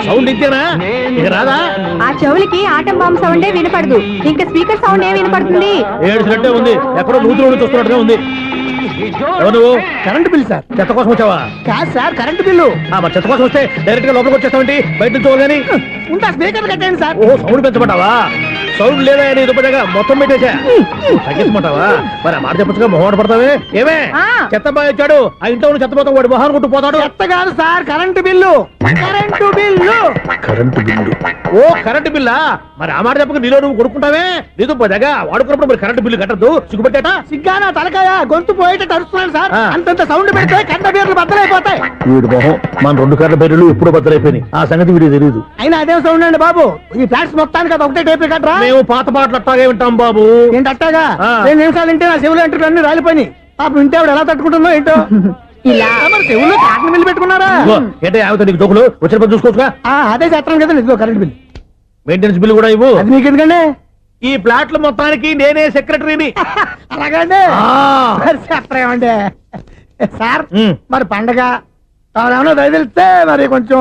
Sound ఇంతేనా ఇక రాదా? ఆ చెవులకి ఆటం బాంబు సౌండే వినపడదు, ఇంకా స్పీకర్ సౌండ్ ఏ వినపడుతుంది? ఏడుసినట్టే ఉంది, ఎక్కడో నూతులు చూస్తున్నట్టుగా ఉంది. ఎవరు నువ్వు? Current bill sir. చెత్త కోసం వచ్చావా? కాదు సార్, కరెంట్ బిల్లు. మరి చెత్త కోసం వస్తే డైరెక్ట్ గా లోపలికి వచ్చేస్తావంటి, బయట నుంచి కానీ. ఉంటా, స్పీకర్ కట్టండి సార్. ఓ సౌండ్ పెంచమంటావా? సౌండ్ లేదా నీ దుబ్బగా మొత్తం పెట్టేసా. తగ్గించమంటావా? మరి ఆ మాట చెప్పచ్చుగా, మొహమాట పడతావే. ఏమే చెత్త బాగా ఇచ్చాడు, ఆ ఇంట్లో ఉన్న చెత్త పోతాం, వాడు మొహాన్ని కొట్టు పోతాడు. చెత్త కాదు sir, current bill. Current bill. Current bill. ఓ కరెంటు బిల్లా? మరి ఆ మాట చెప్పక నీలో నువ్వు కొడుకుంటావే. నీ దుబ్బగా వాడుకున్నప్పుడు మరి కరెంటు బిల్లు కట్టద్దు, సిగ్గుపెట్టాట. సిగ్గానా తలకాయ, గొంతు పోయేటట్టు అరుస్తున్నాను సార్. అంతంత సౌండ్ పెడితే కంట బీర్లు బద్దలైపోతాయి. వీడు మొహం మన 2 కరెంటు బిల్లులు ఎప్పుడో బద్దలైపోయినాయి, ఆ సంగతి వీడికి తెలియదు. అయినా అదే సౌండ్ అండి బాబు. ఈ ఫ్లాట్స్ మొత్తానికి అది ఒకటే టైప్ కట్టరా? మేము పాత పాటలు అట్టాగే వింటాం బాబు. ఏంటి అట్టాగా? 2 నిమిషాలు వింటే నా చెవులు ఎంటర్ అన్ని రాలిపోయి. పాపం వింటే ఆవిడ ఎలా తట్టుకుంటుందో ఏంటో. ఇలా మరి చెవుల్లో కాటన్ బిల్లు పెట్టుకున్నారా? ఏంటో ఆమెతో నీకు జోకులు వచ్చిన పని చూసుకోవచ్చుగా. అదే చేస్తాను కదా ఇదిగో కరెంట్ బిల్. మెయింటెనెన్స్ బిల్లు కూడా ఇవ్వు. అది మీకు ఎందుకండి? ఈ ప్లాట్ల మొత్తానికి నేనే సెక్రటరీని. అలాగండి, చెప్పరేమండి సార్. మరి పండగ ఏమన్నా దయదలిస్తే మరి కొంచెం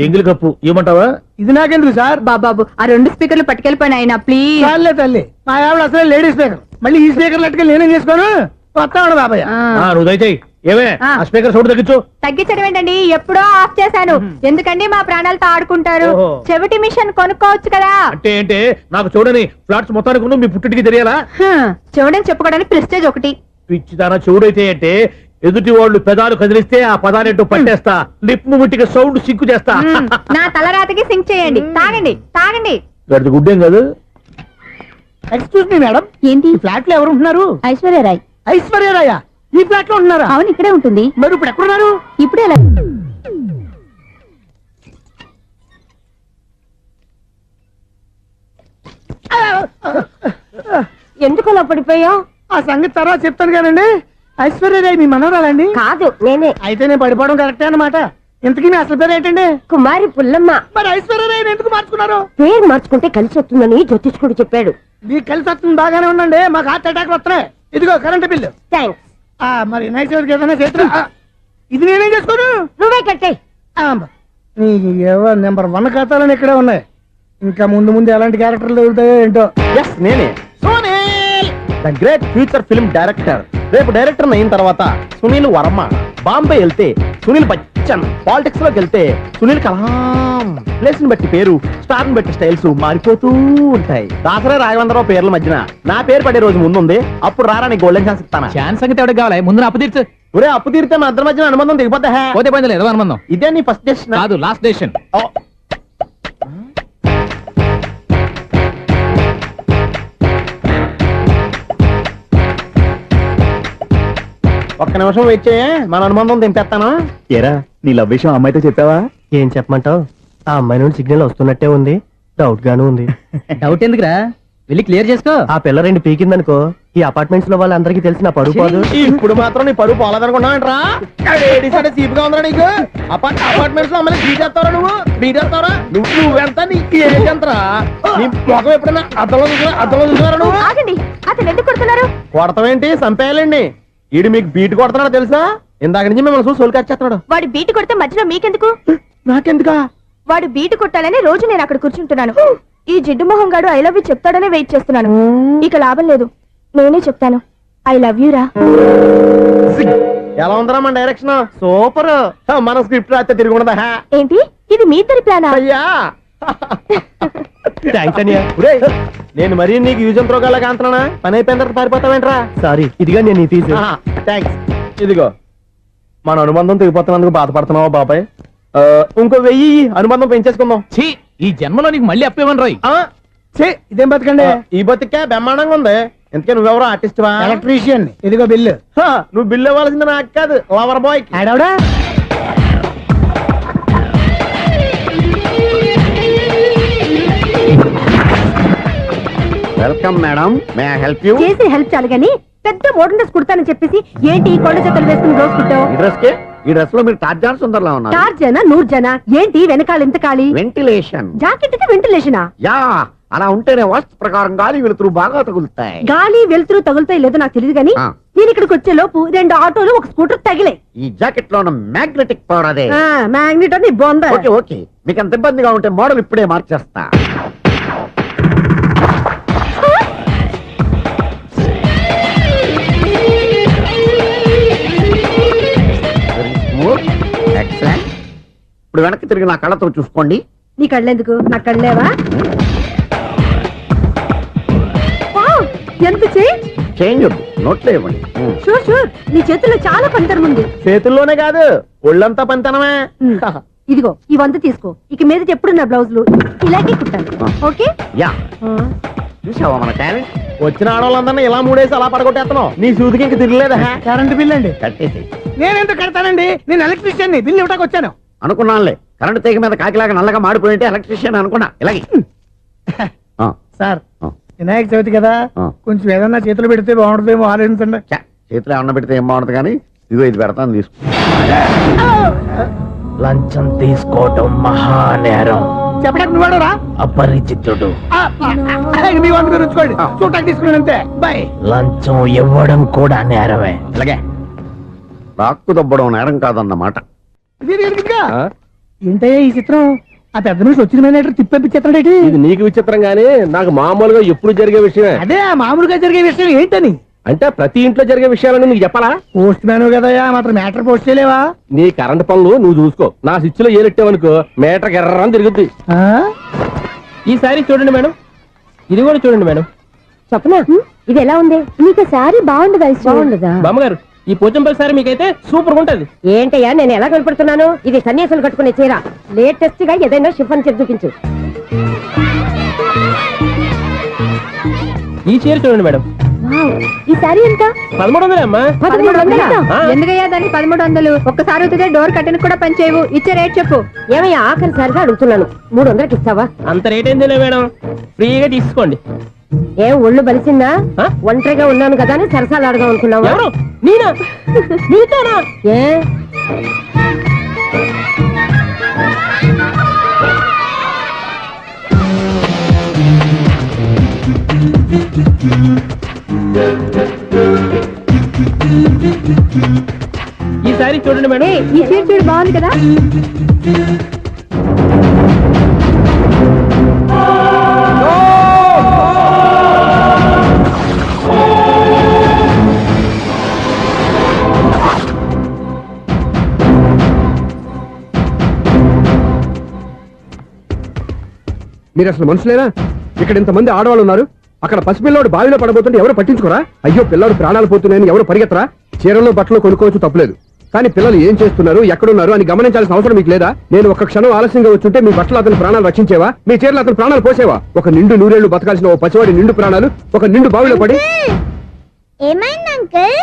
ఎంగిలి కప్పు ఇవ్వమంటావా? ఇది నాకెందుకు సార్? బాబు ఆ 2 స్పీకర్లు పట్టుకెళ్ళిపోయిన ఆయన ప్లీజ్. చాలే తల్లి, మా ఆవిడ అసలే లేడీ స్పీకర్, మళ్ళీ ఈ స్పీకర్ లెట్టుకెళ్ళి నేనేం చేసుకోను. వస్తాడు బాబాయ్. నువ్వు దయచేయి. ఏమే ఆ స్పీకర్ సౌండ్ తగ్గించు. తగ్గించడం ఏంటండి, ఎప్పుడో ఆఫ్ చేశాను. ఎందుకండి మా ప్రాణాలతో ఆడుకుంటారు? చెవిటి మిషన్ కొనుక్కోవచ్చు కదా. అంటే ఏంటే నాకు చూడని ఫ్లాట్స్ మొత్తానికి మీ పుట్టింటికి తెలియాలా? చెవిడని చెప్పుకోవడానికి ప్రెస్టేజ్ ఒకటి. పిచ్చిదానా చెవుడైతే అంటే ఎదుటి వాళ్ళు పెదాలు కదిలిస్తే ఆ పదాలేంటో పట్టేస్తా, లిప్ ముట్టికి సౌండ్ సింకు చేస్తా. నా తలరాతకి సింక్ చేయండి. తాగండి తాగండి. గడిది గుడ్డేం కాదు. ఎక్స్క్యూజ్ మీ మేడం, ఏంటి? ఈ ఫ్లాట్ లో ఎవరు ఉంటున్నారు? ఐశ్వర్యరాయ్. ఐశ్వర్యరాయ ఈ ఫ్లాట్ లో ఉంటున్నారా? అవును, ఇక్కడే ఉంటుంది. మరి ఇప్పుడు ఎక్కడున్నారు? ఇప్పుడే ఎలా? ఎందుకు అలా పడిపోయావు? ఆ సంగతి తర్వాత చెప్తాను కానండి. ఐశ్వర్యరాయ్ మీ మనవరాలండి? కాదు, నేనే. అయితే నేను పడిపోవడం కరెక్టే అన్నమాట. ఇంతకీ మీ అసలు పేరు ఏంటండి? కుమారి పుల్లమ్మ. మరి ఐశ్వర్యరాయ్ ఎందుకు మార్చుకున్నారు? పేరు మార్చుకుంటే కలిసి వస్తుందని జ్యోతిష్కుడు చెప్పాడు. మీకు కలిసి వస్తుంది, బాగానే ఉండండి. మాకు హార్ట్ అటాక్ వస్తున్నాయి. ఇదిగో కరెంట్ బిల్లు. థ్యాంక్స్. మరి నైట్ ఏదైనా చేతులు ఇది నేనేం చేసుకోను? నువ్వే కట్టే. నెంబర్ 1 ఖాతాలని ఇక్కడే ఉన్నాయి. ఇంకా ముందు ముందు ఎలాంటి క్యారెక్టర్లు దొరుకుతాయో ఏంటో. నేనే the great future film director. రేపు డైరెక్టర్ అయిన తర్వాత సునీల్ వర్మ. బాంబే వెళ్తే సునీల్ బచ్చన్, పాలిటిక్స్ లోకి వెళ్తే సునీల్ కలాం. ప్లేస్ ని బట్టి పేరు, స్టార్ ని బట్టి స్టైల్స్ మారిపోతూ ఉంటాయి. దాసరా రాఘవేంద్రరావు పేర్ల మధ్యన నా పేరు పడే రోజు ముందుంది. అప్పుడు రారా నీ గోల్డెన్ ఛాన్స్ ఇస్తానా? ఛాన్స్ సంగతి ఎవరికి కావాలి? ముందు అప్పు తీర్చు. ఒరే అప్పు తీరితే మా ఇద్దరి మధ్యన అనుబంధం దిగిపోతా. పోతే పోయింది లేదు అనుబంధం. ఇదే నీ ఫస్ట్ డెస్టినేషన్ కాదు, లాస్ట్ డెసిషన్. ఒక్క నిమిషం వెయిట్ చేయ, మన అనుబంధం దింపేస్తాను. ఏరా నీ లవ్ విషయం అమ్మాయితో చెప్పావా? ఏం చెప్పమంటావు? ఆ అమ్మాయి నుండి సిగ్నల్ వస్తున్నట్టే ఉంది, డౌట్ గాను ఉంది. డౌట్ ఎందుకురా, వెళ్ళి క్లియర్ చేసుకో. ఆ పిల్ల 2 పీకిందనుకో, ఈ అపార్ట్మెంట్స్ లో వాళ్ళందరికీ తెలిసిన పరుగు పోదు. ఇప్పుడు మాత్రం నీ పరువు పోలేదనుకున్నావంటరా? చీప్ గా ఉందా నీకు? అపార్ట్మెంట్స్ లో అమ్మని బీటేస్తావరా? నువ్వెంత? నీ ఏజ్ ఎంతరా? నీ మొఖం ఎప్పుడైనా అద్దంలో చూసారా నువ్వు? ఆగండి, అతను ఎందుకు కొడుతున్నారు? కొడతావేంటి? చంపేయాలండి. ఈడు మీకు బీట్ కొడుతున్నాడు తెలుసా? ఇందాక నుంచి మిమ్మల్ని చూసి సోల్కొచ్చేస్తున్నాడు. వాడు బీటు కొడితే మధ్యలో మీకెందుకు? నాకెందుకా? వాడు బీటు కొట్టాలని రోజు నేను అక్కడ కూర్చుంటున్నాను. ఈ జిడ్డు మొహం గాడు ఐ లవ్ యూ చెప్తాడనే వెయిట్ చేస్తున్నాను. ఇక లాభం లేదు, నేనే చెప్తాను. ఐ లవ్ యూ రా. ఎలా ఉందరా మన డైరెక్షన్? సూపర్. మన స్క్రిప్ట్ రాస్తే తిరిగి ఉండదా? ఏంటి ఇది మీ ఇద్దరి ప్లానా? అయ్యా నేను మరీ నీకు యూజ్ అంత రోగాలాగా అంటున్నా. పని అయిపోయిన తర్వాత పారిపోతావేంట్రా? సారీ, ఇదిగా నేను ఈ ఫీజు. థ్యాంక్స్. ఇదిగో మన అనుబంధం తెగిపోతున్నందుకు బాధపడుతున్నావా బాబాయ్? ఇంకో 1000 అనుబంధం పెంచేసుకుందాం. ఛీ, ఈ జన్మలో నీకు మళ్ళీ అప్పేమని రోయ్. ఇదేం బతకండి? ఈ బతికే బ్రహ్మాండంగా ఉంది. ఎందుకే నువ్వెవరో ఆర్టిస్ట్ వా? ఎలక్ట్రీషియన్. ఇదిగో బిల్లు. నువ్వు బిల్లు ఇవ్వాల్సింది నాకు కాదు, లవర్ బాయ్. ఆడవడా? Welcome madam, may I help you? చేసి హెల్ప్ చాలు గాని పెద్ద మోడల్ డ్రెస్ కుడతానని చెప్పేసి ఏంటి కొండ జతలు వేసుకుని రోజు కుట్టావు? ఈ డ్రెస్ కి, ఈ డ్రెస్ లో మీరు టార్జాన్ సుందర్లా ఉన్నారు. టార్జనా 100 జనా? ఏంటి వెనకాల ఎంత ఖాళీ? వెంటిలేషన్. జాకెట్ కి వెంటిలేషనా? యా, అలా ఉంటేనే వాస్తు ప్రకారం గాలి వెలుతురు బాగా తగులుతాయి. గాలి వెలుతురు తగులుతాయి లేదో నాకు తెలియదు కానీ ఆ. నేను ఇక్కడికి వచ్చే లోపు 2 ఆటోలు ఒక స్కూటర్ తగిలే. ఈ జాకెట్ లో ఉన్న మ్యాగ్నెటిక్ పవర్ అదే. మ్యాగ్నెట్ అని బొంద. ఓకే ఓకే, మీకు అంత ఇబ్బందిగా ఉంటే మోడల్ ఇప్పుడే మార్చేస్తా. Excellent. ఇప్పుడు వెనక్కి తిరిగి నా కళ్ళతో చూసుకోండి. నీ కళ్ళెందుకు, నా కళ్ళేవా? వావ్, ఎంత చేంజ్. చేంజ్ వద్దు, నోట్లో ఇవ్వండి. షూర్ షూర్, నీ చేతుల్లో చాలా పంతరం ఉంది. చేతుల్లోనే కాదు ఒళ్ళంతా పంతనమే. ఇదిగో ఈ 100 తీసుకో. ఇక మీద ఎప్పుడు నా బ్లౌజులు ఇలాగే కుట్టాను. ఓకే. యా, చూసావా మన టాలెంట్? వచ్చిన ఆడవాళ్ళందరినీ ఇలా మూడేసి అలా పడగొట్టేస్తున్నావు. నీ సూదికి ఇంక తిరగలేదా? కరెంట్ బిల్ అండి. కట్టేసి నేనెందుకు కడతానండి, నేను ఎలక్ట్రీషియన్ బిల్ ఇవ్వడానికి వచ్చాను. అనుకున్నానులే, కరెంట్ తీగ మీద కాకిలాగా నల్లగా మాడిపోయింటే ఎలక్ట్రీషియన్ అనుకున్నా. ఇలాగే ఆ, సార్ ఆ. వినాయక చవితి కదా, ఆ. కొంచెం ఏదన్నా చేతులు పెడితే బాగుంటుందేమో ఆలోచించండి. ఛ, చేతిలో అన్న పెడితే ఏం బాగుంటుంది కానీ ఇదిగో ఇది పెడతాను, తీసుకో. లంచం తీసుకోవటం మహానేరం. చెప్పడానికి నువ్వాడరా? అపరిచితుడు. మీ వంద మీరు ఉంచుకోండి, చూడటానికి తీసుకున్నాను అంతే. బాయ్. లంచం ఇవ్వడం కూడా నేరమే. ఇలాగే రాక్కు దబ్బడం నేరం కాదన్నమాట. ఏంటయ్యా ఈ చిత్రం? ఆ పెద్ద నుంచి వచ్చిన మేనేటర్ తిప్పించేస్తాడేటి? ఇది నీకు విచిత్రం గానీ నాకు మామూలుగా ఎప్పుడు జరిగే విషయమే. అదే ఆ మామూలుగా జరిగే విషయం ఏంటని? అంటే ప్రతి ఇంట్లో జరిగే విషయాలను నీకు చెప్పాలా? పోస్ట్ మ్యాన్ కదయ్యా, మాత్రం మ్యాటర్ పోస్ట్ చేయలేవా? నీ కరెంట్ పనులు నువ్వు చూసుకో. నా స్విచ్ లో ఏలెట్టావనుకో మీటర్ ఎర్రని తిరుగుద్ది. ఈసారి చూడండి మేడం, ఇది కూడా చూడండి మేడం. చెప్పనా, ఇది ఎలా ఉంది? నీకు సారీ బాగుండదా? బాగుండదా? బామ్మగారు, ఈ పోచంపల్లి సారీ మీకైతే సూపర్ ఉంటుంది. ఏంటయ్యా నేను ఎలా కనపడుతున్నాను? ఇది సన్యాసులు కట్టుకునే చీర. లేటెస్ట్ గా ఏదైనా షిఫన్ చెప్పి చూపించు. ఈ చీర చూడండి మేడం, ఈ సారీ ఎంత? 1300 అమ్మా. 1300? ఆ. ఎందుకయ్యా దానికి 1300? ఒక్కసారి అవుతుందే డోర్ కట్టెన్ కూడా పనిచేయవు. ఇచ్చే రేట్ చెప్పు. ఏమయ్యా ఆఖరిసారిగా అడుగుతున్నాను, 300కి ఇస్తావా? అంత రేట్ ఏందిలే మేడం, ఫ్రీగా తీసుకోండి. ఏం ఒళ్ళు బలిసిందా? ఆ? ఒంటరిగా ఉన్నాను కదా అని సరసాలు అడగా అనుకున్నావా? ఎవరు? నేనా? నీతోనా? ఏ ఈ సారీ చూడండి మేడం. ఈ చీర చూడు, బాగుంది కదా? మీరు అసలు మనుషులేనా? ఇక్కడ ఇంతమంది ఆడవాళ్ళు ఉన్నారు, అక్కడ పసిపిల్లాడు బావిలో పడబోతుంటే ఎవరు పట్టించుకోరా? అయ్యో పిల్లాడు ప్రాణాలు పోతున్నాయని ఎవరు పరిగెత్తరా? చీరలు బట్టలు కొనుక్కోవచ్చు, తప్పులేదు. కానీ పిల్లలు ఏం చేస్తున్నారు, ఎక్కడున్నారు అని గమనించాల్సిన అవసరం మీకు లేదా? నేను ఒక్క క్షణం ఆలస్యంగా వచ్చుంటే మీ బట్టలు అతని ప్రాణాలు రక్షించేవా? మీ చీరలు అతని ప్రాణాలు పోసేవా? ఒక నిండు నూరేళ్లు బతకాల్సిన ఓ పసివాడి నిండు ప్రాణాలు ఒక నిండు బావిలో పడి. ఏమైంది అంకుల్?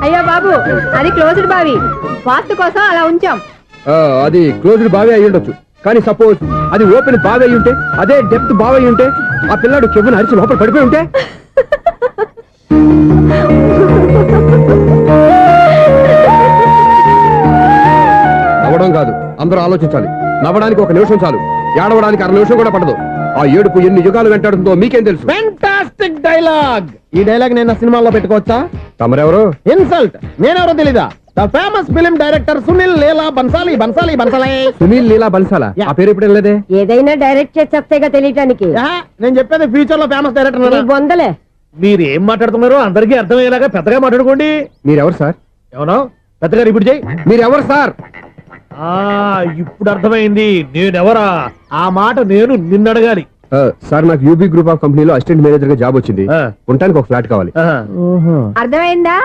అయ్యో బాబు, అది క్లోజ్డ్ బావి, వాస్తు కోసం అలా ఉంచాం. అది క్లోజ్డ్ బావి అయి ఉండొచ్చు, కానీ సపోజ్ అది ఓపెన్ బావి అయి ఉంటే, అదే డెప్త్ బావి అయి ఉంటే, ఆ పిల్లాడు చెవును అరిచి లోపల పడిపోయి ఉంటే? నవ్వడం కాదు, అందరూ ఆలోచించాలి. నవ్వడానికి 1 నిమిషం చాలు, ఏడవడానికి 1/2 నిమిషం కూడా పడదు. ఆ ఏడుపు ఎన్ని యుగాలు వెంటాడుతుందో మీకేం తెలుసు? Fantastic dialogue. ఈ డైలాగ్ నేను సినిమాలో పెట్టుకోవచ్చా? తమరెవరు? ఇన్సల్ట్. నేనెవరో తెలీదా? The famous film director Sunil Leela Bhansali. Bhansali Bhansali. Sunil Leela బన్సాలా? ఆ పేరు ఇప్పుడు లేదే. ఏదైనా డైరెక్ట్ చేసి చెప్తేగా తెలియటానికి. నేను చెప్పేది ఫ్యూచర్ లో ఫేమస్ డైరెక్టర్. నీ బొందలే. మీరు ఏం మాట్లాడుతున్నారో అందరికీ అర్థమయ్యేలాగా పెద్దగా మాట్లాడుకోండి. మీరెవరు సార్? ఎవరో పెద్దగా రిపీట్ చేయి. మీరెవరు సార్? ఇప్పుడు అర్థమైంది నేనెవరా. ఆ మాట నేను నిన్ను అడగాలి. సార్, నాకు యూబీ గ్రూప్ ఆఫ్ కంపెనీలో అసిస్టెంట్ మేనేజర్ గా జాబ్ వచ్చింది. ఉండటానికి ఒక ఫ్లాట్ కావాలి. అర్థమైందా?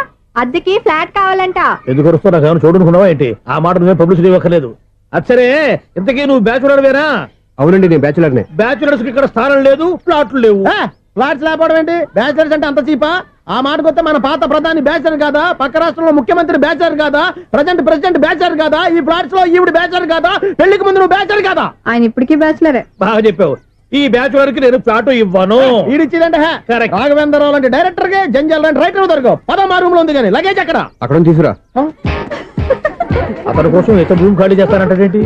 అద్దెకి ఫ్లాట్ కావాలంట. ఎందుకు వస్తావు? నాకు చూడనుకున్నావా ఏంటి? ఆ మాట నువ్వే పబ్లిసిటీ ఇవ్వక్కర్లేదు. అచ్చరే, ఇంతకీ నువ్వు బ్యాచులర్ వేరా? అవునండి, నేను బ్యాచులర్నే. బ్యాచులర్స్ కి ఇక్కడ స్థానం లేదు, ప్లాట్లు లేవు. ఫ్లాట్స్ లేకపోవడం ఏంటి? బ్యాచులర్స్ అంటే అంత చీపా? ఆ మాటకొస్తే మన పాత ప్రధాని బ్యాచర్ కాదా? పక్క రాష్ట్రంలో ముఖ్యమంత్రి బ్యాచర్ కాదా? ప్రెసిడెంట్ బ్యాచర్ కాదా? ఈ ఫ్లాట్స్ లో ఈవిడ బ్యాచర్ కాదా? పెళ్లికి ముందు నువ్వు బ్యాచర్ కాదా? ఆయన ఇప్పటికీ బ్యాచులరే. బాగా చెప్పావు. ఈ బ్యాచులర్ కి నేను ఫ్లాట్ ఇవ్వను. ఈడిచ్చిందంటే రాఘవేంద్రరావు లాంటి డైరెక్టర్ కి జంజల్ లాంటి రైటర్ దొరకవు. 16 రూమ్ లో ఉంది కానీ లగేజ్ అక్కడ అక్కడ తీసుకురా. ఆ అతని కోసం ఎంత భూమి ఖాళీ చేస్తానంటేంటి?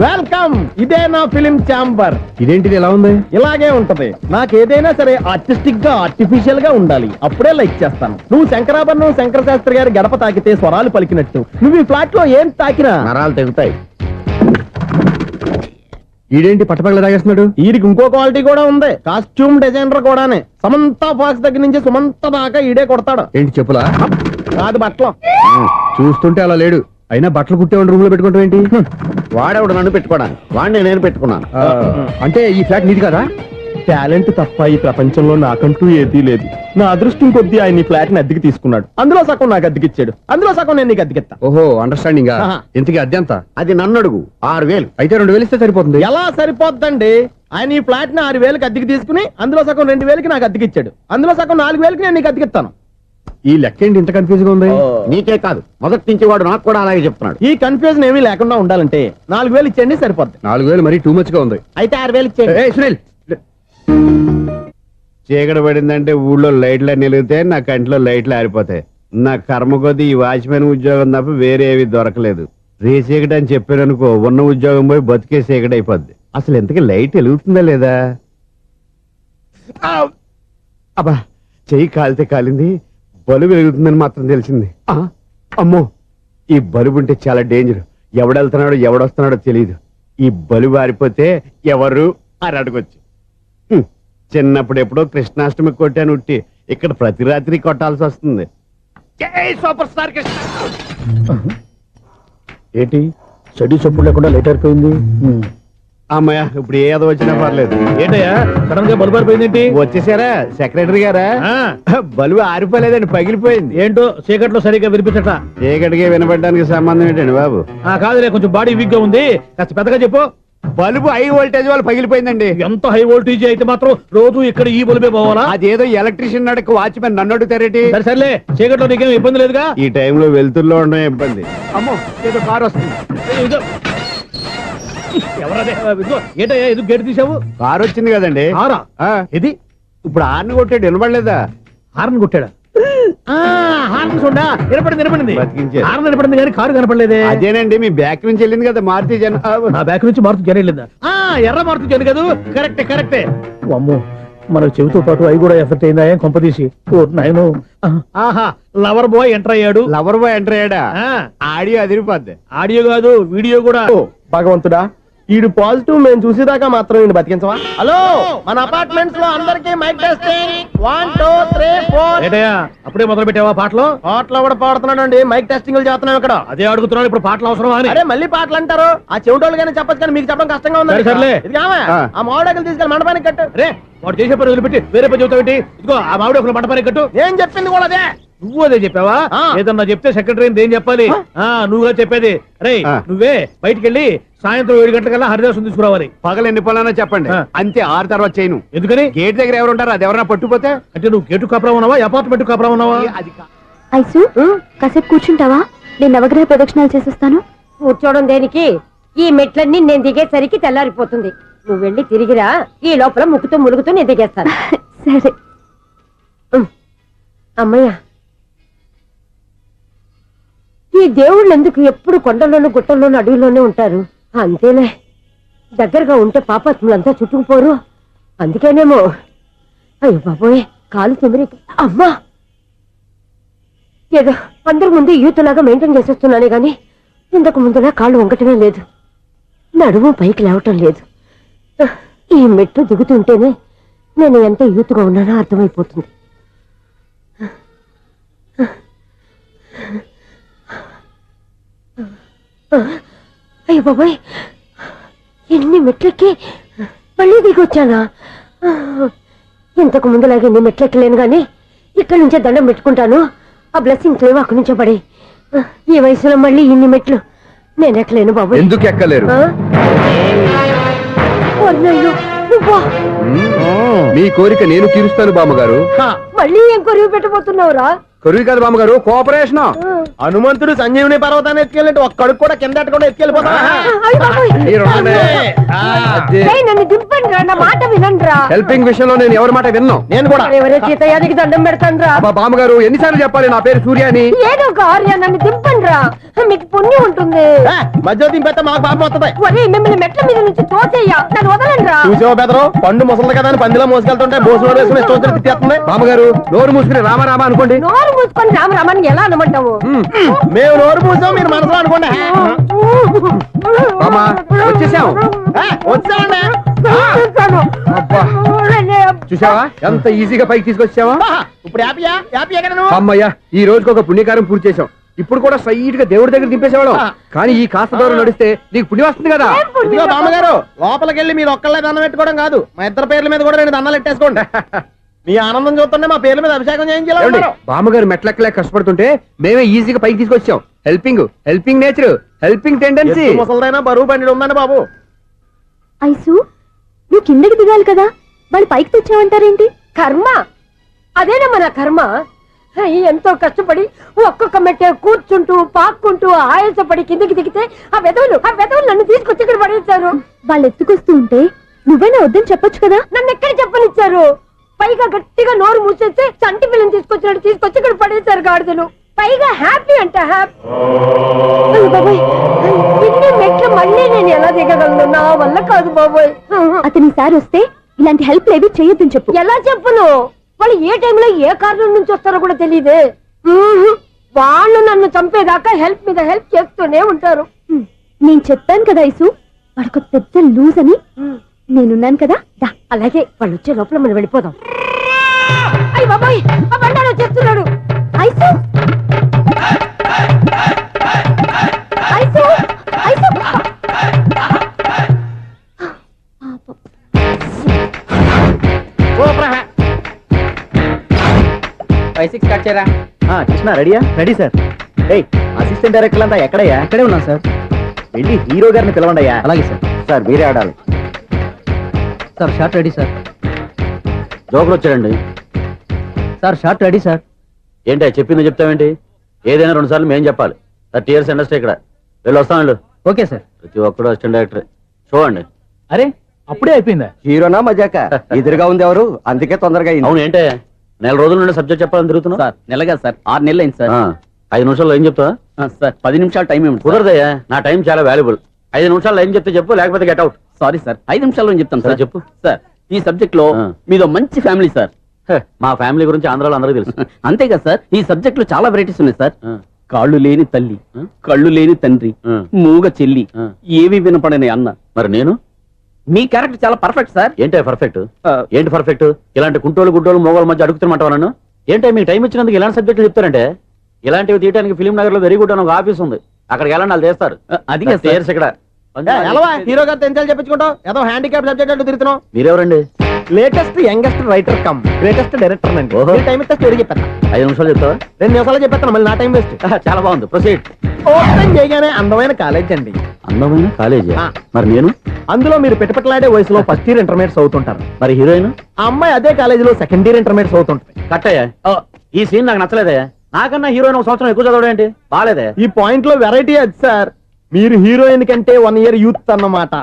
వెల్కమ్, ఇదే నా ఫిలిం ఛాంబర్. ఇదేంటిది ఎలా ఉంది? ఇలాగే ఉంటది. నాకు ఏదైనా సరే ఆర్టిస్టిక్ గా ఆర్టిఫిషియల్ గా ఉండాలి, అప్పుడే లైక్ చేస్తాను. నువ్వు శంకరాభరణం శంకర శాస్త్రి గారి గడప తాకితే స్వరాలు పలికినట్టు నువ్వు ఈ ఫ్లాట్ లో ఏం తాకినా నరాలు తెగుతాయి. ఈడేంటి పట్టపగల తాగేస్తున్నాడు? వీరికి ఇంకో క్వాలిటీ కూడా ఉంది. కాస్ట్యూమ్ డిజైనర్ కూడానే. సమంత ఫాక్స్ దగ్గర నుంచి సుమంత దాకా ఈడే కొడతాడు. ఏంటి చెప్పులా? కాదు బట్టలు. చూస్తుంటే అలా లేడు. అయినా బట్టలు కుట్టేవాడి రూమ్ లో పెట్టుకుంటాం ఏంటి? వాడేవాడు నన్ను పెట్టుకోవడానికి, వాడిని నేను పెట్టుకున్నాను. అంటే ఈ ఫ్లాట్ నీది కదా? టాలెంట్ తప్ప ఈ ప్రపంచంలో నాకంటూ ఏదీ లేదు. నా అదృష్టం కొద్దీ ఆయన ఈ ఫ్లాట్ ని అద్దెకి తీసుకున్నాడు. అందులో సగం నాకు అద్దెకిచ్చాడు, అందులో సగం నేను నీకు అద్దెకిస్తా. ఓహో, అండర్స్టాండింగ్. ఆహా. ఇంతకీ అద్దె ఎంత? అది నన్ను అడుగు. 6,000. అయితే 2,000 ఇస్తే సరిపోతుంది. ఎలా సరిపోద్దండి? ఆయన ఈ ఫ్లాట్ ని 6,000కి అద్దెకి తీసుకుని అందులో సగం 2,000కి నాకు అద్దెకిచ్చాడు, అందులో సగం 4,000కి నేను నీకు అద్దెకిస్తాను. ఈ లెక్క ఏంటి ఇంత కన్ఫ్యూజ్ గా ఉంది? నీకే కాదు, మొదటి నుంచి వాడు నాకు కూడా అలాగే చెప్తున్నాడు. ఈ కన్ఫ్యూజన్ ఏమీ లేకుండా ఉండాలంటే 4,000 ఇచ్చేయండి, సరిపోద్ది. 4,000 మరీ టూ మచ్ గా ఉంది. అయితే 6,000 ఇచ్చేయండి. ఏయ్, సునీల్, చీకటి పడిందంటే ఊళ్ళో లైట్లు నిలిగితే నా కంటిలో లైట్లు ఆరిపోతాయి. నా కర్మ కొద్దీ ఈ వాచ్మెన్ ఉద్యోగం తప్ప వేరే ఏవి దొరకలేదు. రేసీకటి అని చెప్పాననుకో, ఉన్న ఉద్యోగం పోయి బతికే చీకటి అయిపోద్ది. అసలు ఇంతకీ లైట్ వెలుగుతుందా లేదా? అబ్బా, చెయ్యి కాలితే కాలింది, బలుబు వెలుగుతుందని మాత్రం తెలిసింది. అమ్మో, ఈ బలుబు ఉంటే చాలా డేంజర్. ఎవడెళ్తున్నాడో ఎవడొస్తున్నాడో తెలియదు. ఈ బలుబు ఆరిపోతే ఎవరు అని అడగొచ్చు. చిన్నప్పుడు ఎప్పుడో కృష్ణాష్టమి కొట్టాను ఉట్టి, ఇక్కడ ప్రతి రాత్రి కొట్టాల్సి వస్తుంది. జై సూపర్ స్టార్ కృష్ణ. ఏంటి చెడు చెప్పుడు లేకుండా లేట్ అయిపోయింది? అమ్మయ్య, ఇప్పుడు ఏదో వచ్చినా పర్లేదు. ఏంటయ్యా సడన్ గా బల్బు అయిపోయింది? వచ్చేసారా సెక్రటరీ గారా? బలుబు ఆరిపోలేదండి, పగిలిపోయింది. ఏంటో చీకట్లో సరిగ్గా వినిపించట. చీకటికి వినపడడానికి సంబంధం ఏంటండి బాబు? కాదులే, కొంచెం బాడీ వీక్ గా ఉంది, కాస్త పెద్దగా చెప్పు. బలుబు హై వోల్టేజ్ వాళ్ళు పగిలిపోయిందండి. ఎంత హై వోల్టేజ్ అయితే మాత్రం రోజు ఇక్కడ ఈ బల్బే పోవాలా? అదేదో ఎలక్ట్రీషియన్ నడక వాచ్మెన్ నన్ను అడుగుతారేటి? సరే సర్లే, చీకట్లో నీకేం ఇబ్బంది లేదుగా? ఈ టైంలో వెళ్తుల్లో ఉండడం ఇబ్బంది. అమ్మో, ఏదో కారు వస్తుంది. ఇదిగో. ఎవరదే? ఇదిగో, ఏంటయ్యా ఎందుకు గేట్ తీసావు? కారు వచ్చింది కదండి. కారా? ఆ, ఇది ఇప్పుడు ఆర్ని కొట్టాడు, వినపడలేదా? హార్న్ కొట్టాడా? హార్న్ చూడా, వినపడింది. బతికించారు. హార్న్ వినపడింది కానీ కారు కనపడలేదే. అదేనండి, మీ బ్యాక్ నుంచి వెళ్ళింది కదా మారుతి జన. నా బ్యాక్ నుంచి మారుతు జరగలేదా? ఎర్ర మారుతు జరు కదా. కరెక్టే. అమ్మో, మన చెవితో పాటు అవి కూడా ఎఫెక్ట్ అయిందా? ఏం కొంపదీసి? ఓ నాయనో. ఆహా, లవర్ బాయ్ ఎంటర్ అయ్యాడు. లవర్ బాయ్ ఎంటర్ అయ్యాడా? ఆడియో అదిరిపోద్ది. ఆడియో కాదు, వీడియో కూడా. ఓ భగవంతుడా, ఈడు పాజిటివ్ మేము చూసేదాకా మాత్రం ఈయన బతికించవా? హలో, మన అపార్ట్మెంట్స్ లో అందరికీ మైక్ టెస్టింగ్. 1 2 3 4. ఏంటయ్యా అప్పుడే మొదలు పెట్టావా పాటలు? పాటలు కూడా పాడుతున్నాడు, మైక్ టెస్టింగ్ చేస్తున్నాం ఇక్కడ. అదే అడుగుతున్నాడు, ఇప్పుడు పాటలు అవసరమా అని. అరే మళ్ళీ పాటలు అంటారు, ఆ చెవిటోళ్ళు కానీ చెప్పచ్చు, కానీ మీకు చెప్పడం కష్టంగా ఉంది. సర్లే. ఇది కావా? ఆ మామిడాకులు తీసుకెళ్ళి మండపానికి కట్టు. రే, వాడు చేసే పని వదిలిపెట్టి వేరే పని చెబుతావు ఏంటి? ఇదిగో ఆ మామిడి ఒకరు మంటపానికి కట్టు. నేను చెప్పింది కూడా అదే. నువ్వు అదే చెప్పావా? ఆ. ఏదన్నా చెప్తే సెక్రటరీ ఏం చెప్పాలి? నువ్వుగా చెప్పేది. రే, ఆ. నువ్వే బయటికి వెళ్ళి సాయంత్రం 7 గంటలకల్లా హరిదాసం తీసుకురావాలి. పగలు ఎన్ని పనులన్నా చెప్పండి, ఆ. అంతే. 6 తర్వాత చేయను. ఎందుకని? గేట్ దగ్గర ఎవరు ఉంటారు? అది ఎవరన్నా పట్టుపోతే అంటే నువ్వు గేటు కాపురా ఉన్నావా, అపార్ట్మెంట్ కాపురా ఉన్నావా? అది ఐసు, కాసేపు కూర్చుంటావా? నేను నవగ్రహ ప్రదక్షిణాలు చేసేస్తాను. కూర్చోవడం దేనికి? ఈ మెట్లన్నీ నేను దిగేసరికి తెల్లారిపోతుంది. నువ్వు వెళ్ళి తిరిగిరా, ఈ లోపల ముక్కుతూ ములుగుతూ నేను దిగేస్తాను. సరే. అమ్మయ్య, ఈ దేవుళ్ళు ఎందుకు ఎప్పుడు కొండల్లోనూ గుట్టల్లోనూ అడవిలోనే ఉంటారు? అంతేలే, దగ్గరగా ఉంటే పాపాత్ములంతా చుట్టుకుపోరు. అందుకేనేమో. అయ్యో బాబోయ్, కాలు తిమిరి. అమ్మా, ఏదో అందరి ముందు యూత్లాగా మెయింటైన్ చేసేస్తున్నానే గాని ఇంతకు ముందులా కాళ్ళు వంకటమే లేదు, నడుము పైకి లేవటం లేదు. ఈ మెట్లు దిగుతుంటేనే నేను ఎంత యూత్గా ఉన్నానో అర్థమైపోతుంది. అయ్యో బాబాయ్, ఎన్ని మెట్లెక్కి మళ్ళీ దిగొచ్చానా? ఇంతకు ముందులాగే ఎన్ని మెట్లెక్కలేను గాని ఇక్కడి నుంచే దండం పెట్టుకుంటాను. ఆ బ్లెస్సింగ్స్ లేవు అక్కడి నుంచే పడి. ఈ వయసులో మళ్ళీ ఇన్ని మెట్లు నేను ఎక్కలేను బాబు. ఎందుకు ఎక్కలేరు? మీ కోరిక నేను తీరుస్తాను బామ్మగారు. మళ్ళీ ఏం కొరివి పెట్టబోతున్నావురా? కరువు కాదు బామ్మగారు, కోఆపరేషన్. హనుమంతుడు సంజీవుని పర్వతాన్ని ఎత్తుకెళ్ళి ఒక్క అడుగు కూడా కింద ఎట్టకుండా ఎత్తుకెళ్ళిపోతా అయ్య బాబోయ్. అదే. ఏయ్, నన్ను దింపండి రా, నా మాట వినండి రా. హెల్పింగ్ విషయంలో నేను ఎవరి మాట విన్నాను. నేను కూడా ఎవరే సీతయ్యానికి దండం పెడతాను రా. అబ్బా బామ్మగారు, ఎన్నిసార్లు చెప్పాలి నా పేరు సూర్య అని? ఏదో ఒక ఆర్య, నన్ను దింపండి రా, మీకు పుణ్యం ఉంటుంది. మధ్య దింపేస్తే మాకు పాపం వస్తుంది. ఒరే, మిమ్మల్ని మెట్ల మీద నుంచి తోసేయ్యా, నన్ను వదలండి రా. చూసావో బెదరు పండు ముసలి కదా అని పందిలో మోసుకెళ్తుంటే బోసులో వేసుకుని ఇష్టం తిట్టేస్తుంది. బామ్మగారు, నోరు మూసుకుని రామారామ అనుకోండి. నోరు మూసుకొని రామరామాన్ని ఎలా అనమంటావు? మేము నోరు పూసాం, మీరు మనసులో అనుకోండి. బామ్మ, వచ్చేసాం. వచ్చామండి. అబ్బా, చూసావా ఎంత ఈజీగా పైకి తీసుకొచ్చావా? ఇప్పుడు హ్యాపీయా హ్యాపీయా కదా నువ్వు? అమ్మయ్యా, ఈ రోజుకి ఒక పుణ్యకారం పూర్తి చేసాం. ఇప్పుడు కూడా స్ట్రైట్ గా దేవుడి దగ్గర దింపేసేవాళ్ళం. కానీ ఈ కాస్త దూరం నడిస్తే నీకు పుణ్యం వస్తుంది కదా. ఇదిగో బామ్మగారు, లోపలికి వెళ్ళి మీరు ఒక్కళ్ళే దండం పెట్టుకోవడం కాదు, మా ఇద్దరు పేర్ల మీద కూడా 2 దండాలు పెట్టేసుకోండి. మీ ఆనందం చూస్తుంటే మా పేర్ల మీద అభిషేకం చేయించాలి. బామ్మగారు మెట్లెక్కలే కష్టపడుతుంటే మేమే ఈజీగా పైకి తీసుకొచ్చాం. Helping nature, helping tendency. ముసలిదైనా బరువు బండి ఉందండి బాబు. ఐసు నువ్వు కిందకి దిగాలి కదా, వాళ్ళు పైకి తెచ్చావంటారేంటి? కర్మ అదేనమ్మా నా కర్మ. ఎంతో కష్టపడి ఒక్కొక్క మెట్ట కూర్చుంటూ పాక్కుంటూ ఆయాసపడి కిందికి దిగితే ఆ వెధవులు నన్ను తీసుకొచ్చి ఇక్కడ పడేశారు. వాళ్ళు ఎత్తుకొస్తూ ఉంటే నువ్వైనా వద్దని చెప్పొచ్చు కదా. నన్ను ఎక్కడ చెప్పనిచ్చారు? పైగా గట్టిగా నోరు మూసేస్తే చంటి పిల్లని తీసుకొచ్చినట్టు తీసుకొచ్చి ఇక్కడ పడేశారు గాడిదలు. పైగా హ్యాపీ అంట హ్యాపీ. బాబోయ్, ఇన్ని మెట్లు మళ్ళీ నేను ఎలా దిగగలను? నా వల్ల కాదు బాబోయ్. అతని సారి వస్తే ఇలాంటి హెల్ప్ లేవి చేయొద్దని చెప్పు. ఎలా చెప్పును? వాళ్ళు ఏ టైంలో ఏ కారణం నుంచి వస్తారో కూడా తెలియదే. వాళ్ళు నన్ను చంపేదాకా హెల్ప్ మీద హెల్ప్ చేస్తూనే ఉంటారు. నేను చెప్పాను కదా ఐసు, వాడికి పెద్ద లూజ్ అని. నేనున్నాను కదా, దా. అలాగే వాళ్ళు వచ్చే లోపల మనం వెళ్ళిపోదాం. అయ్య బాబాయ్, ఆ బండారు వచ్చేస్తున్నాడు. ఐసు ఐసు ఐసు స్టార్ట్ చేయరా. కృష్ణ రెడీయా? Ready sir. అసిస్టెంట్ డైరెక్టర్ అంతా ఎక్కడయ్యా? ఇక్కడే ఉన్నాను సార్. వెళ్ళి హీరో గారిని పిలవండి అయ్యా. అలాగే సార్. సార్ మీరే ఆడాలి. Sir short ready sir. జోకులు వచ్చాడండి. Sir short ready sir. ఏంటి చెప్పింది చెప్తావేంటి? ఏదైనా 2 సార్లు మేము చెప్పాలి. 30 years ఇండస్ట్రీ ఇక్కడ. వెళ్ళి వస్తాను. Okay sir. ప్రతి ఒక్కడు అసిస్టెంట్ డైరెక్టర్. చూడండి. అరే అప్పుడే అయిపోయిందా? హీరోనా మజాక? ఎదురుగా ఉంది ఎవరు, అందుకే తొందరగా అయింది. అవును, ఏంటే 4 రోజుల నుండి సబ్జెక్ట్ చెప్పాలని తిరుగుతున్నా? సార్ నెలగా సార్, 6 నెలలు అయింది సార్. 5 నిమిషాల్లో ఏం చెప్తా? సార్ 10 నిమిషాలు టైం ఏమిటి? కుదరదయ్యా, నా టైం చాలా వాల్యుబుల్. 5 నిమిషాల్లో ఏం చెప్తే చెప్పు, లేకపోతే గెట్ అవుట్. సారీ సార్, 5 నిమిషాల్లో చెప్తాను సార్. చెప్పు. సార్ ఈ సబ్జెక్ట్ లో మీదో మంచి ఫ్యామిలీ సార్. మా ఫ్యామిలీ గురించి ఆంధ్రాలో అందరికీ తెలుసు. అంతే కదా సార్, ఈ సబ్జెక్ట్ లో చాలా వెరైటీస్ ఉన్నాయి సార్. కాళ్ళు లేని తల్లి, కళ్ళు లేని తండ్రి, మూగ చెల్లి, ఏవి వినపడని అన్న. మరి నేను? మీ క్యారెక్టర్ చాలా పర్ఫెక్ట్ సార్. ఏంటే పర్ఫెక్ట్? ఏంటి పర్ఫెక్ట్? ఇలాంటి కుంటోలు గుడ్డోలు మోగోళ్ళ మధ్య అడుగుతున్నమాట నన్ను. ఏంటంటే మీకు టైం ఇచ్చినందుకు ఇలాంటి సబ్జెక్టులు చెప్తారంటే? ఇలాంటివి తీయడానికి ఫిలిం నగర్ లో వెరీ గుడ్ అని ఒక ఆఫీస్ ఉంది, అక్కడికి వెళ్ళండి, వాళ్ళు చేస్తారు. అది కదా సార్. ఇక్కడ హీరో గారితో ఎంత చెప్పించుకుంటావు? ఏదో హ్యాండిక్యాప్ సబ్జెక్ట్ అంటూ తిరుగుతున్నావు. మీరెవరండి? Latest youngest writer cum greatest director అండి. టైం ఇస్తే స్టోరీ చెప్పేస్తా. 5 నిమిషాలు చెప్తావా? 2 నిమిషాలు చెప్పేస్తాను, మళ్ళీ నా టైం వేస్ట్. చాలా బాగుంది, ప్రొసీడ్. ఓపెన్ చేయగానే అందమైన కాలేజ్ అండి. అందమైన కాలేజీ? మరి నేను? అందులో మీరు పెట్టుపట్లాడే వయసులో ఫస్ట్ ఇయర్ ఇంటర్మీడియట్స్ అవుతుంటారు. మరి హీరోయిన్? ఆ అమ్మాయి అదే కాలేజీలో సెకండ్ ఇయర్ ఇంటర్మీడియట్స్ అవుతుంటాయి. కట్టయ్యా, ఈ సీన్ నాకు నచ్చలేదే. నాకన్నా హీరోయిన్ 1 సంవత్సరం ఎక్కువ చదవడం ఏంటి? బాలేదే. ఈ పాయింట్ లో వెరైటీ అది సార్, మీరు హీరోయిన్ కంటే 1 year యూత్ అన్నమాట.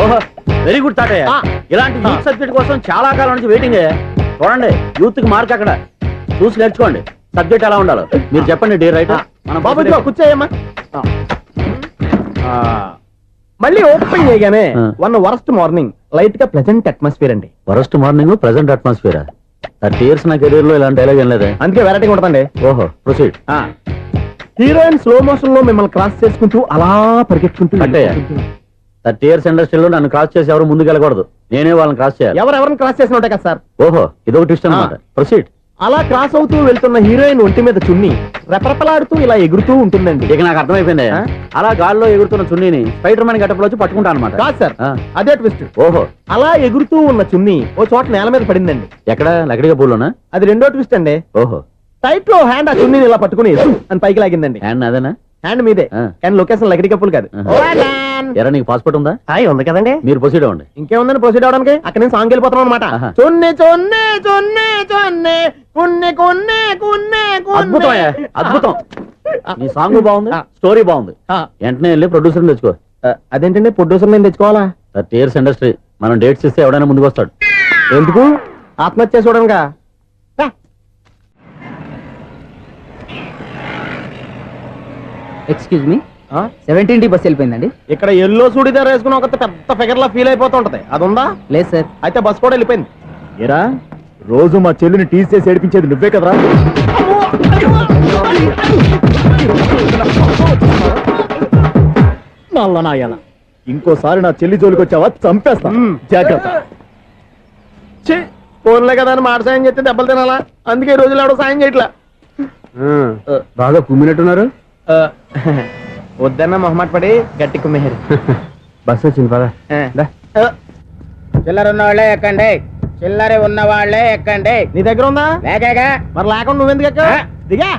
ఓహో, వెరీ గుడ్ థాట్. ఇలాంటి యూత్ సబ్జెక్ట్ కోసం చాలా కాలం నుంచి వెయిటింగ్. చూడండి, యూత్ కి మార్క్ అక్కడ చూసి నేర్చుకోండి. సబ్జెక్ట్ ఎలా ఉండాలో మీరు చెప్పండి డియర్ రైటర్. బాబు కూర్చోయమ్మా. మళ్ళీ ఓపెన్ చేయగానే వన్ వరస్ట్ మార్నింగ్, లైట్ గా ప్లెజెంట్ అట్మాస్ఫియర్ అండి. Worst morning, present atmosphere. 30 years నా కెరీర్ లో ఇలాంటి డైలాగ్ ఏం లేదే. అందుకే వెరైటీ ఉంటుందండి. ఓహో, ప్రొసీడ్. హీరోయిన్ స్లో మోషన్ లో మిమ్మల్ని క్రాస్ చేసుకుంటూ అలా పరిగెత్తుకుంటూ 30 years ఇండస్ట్రీలో నన్ను క్రాస్ చేసి ఎవరు ముందుకు వెళ్ళకూడదు, నేనే వాళ్ళని క్రాస్ చేయాలి. ఎవరెవరిని క్రాస్ చేసిన ఉంటాయి కదా సార్. ఓహో, ఇదొక ట్విస్ట్ అన్నమాట. ప్రొసీడ్. అలా క్రాస్ అవుతూ వెళ్తున్న హీరోయిన్ ఒంటి మీద చున్ని రెపరెపలాడుతూ ఇలా ఎగురుతూ ఉంటుందండి. ఇక నాకు అర్థమైపోయింది. అలా గాల్లో ఎగురుతున్న చున్నీని స్పైడర్ మ్యాన్ గెటప్లో వచ్చి పట్టుకుంటా అనమాట. కాదు సార్, అదే ట్విస్ట్. ఓహో, అలా ఎగురుతూ ఉన్న చున్ని ఓ చోట నేల మీద పడిందండి. ఎక్కడ? లకడిగా పూల్లోనా? అది రెండో ట్విస్ట్ అండి. ఓహో, టైట్ లో హ్యాండ్ ఆ చున్నీని ఇలా పట్టుకుని అని పైకి లాగిందండి. హ్యాండ్ అదేనా? హ్యాండ్ మీదే ఆ. కానీ లొకేషన్ లగడి కప్పులు కాదు ఎరా నీకు పాస్పోర్ట్ ఉందా హాయ్ ఉంది కదండి మీరు ప్రొసీడ్ అవ్వండి. ఇంకేముందని ప్రొసీడ్ అవడానికి అక్కడ నేను సాంగ్ వెళ్ళిపోతున్నాం అనమాట ఆహా. చొన్నే చొన్నే చొన్నే చొన్నే కున్నే కున్నే కున్నే అద్భుతం అయ్యా, అద్భుతం. నీ సాంగ్ బాగుంది, ఆ. స్టోరీ బాగుంది. వెంటనే వెళ్ళి ప్రొడ్యూసర్ తెచ్చుకో. అదేంటండి ప్రొడ్యూసర్ నేను తెచ్చుకోవాలా 30 years ఇండస్ట్రీ, మనం డేట్స్ ఇస్తే ఎవడైనా ముందుకు వస్తాడు. ఎందుకు ఆత్మహత్య చూడనుగా ఎక్స్క్యూజ్ మీ 17D బస్ వెళ్ళిపోయిందండి. ఇక్కడ ఎల్లో చూడిదార్ వేసుకుని ఒక పెద్ద ఫిగర్ లా ఫీల్ అయిపోతుంటది అది ఉందా లేదు సార్. అయితే బస్ కూడా వెళ్ళిపోయింది. ఏరా రోజు మా చెల్లిని టీస్ చేసి ఏడిపించేది నువ్వే కదరా? నల్ల నాయాల ఇంకోసారి నా చెల్లి జోలికి వచ్చావా చంపేస్తా. జాగ్రత్త. ఫోన్లే కదా అని మాట సాయం చేస్తే దెబ్బలు తినాలా, అందుకే ఈ రోజులు ఎవడో సాయం చేయట్లా. బాగా కుమ్మినట్టున్నారు. వద్దన్న మొహమాట పడి గట్టి కుమ్మేరు. బస్ వచ్చింది పద. చిల్లర ఉన్న వాళ్ళే ఎక్కండి, చిల్లర ఉన్న వాళ్ళే ఎక్కండి. నీ దగ్గర ఉందా? లేకగా మరి లేకుండా నువ్వెందుకు ఎక్కావు? దిగా.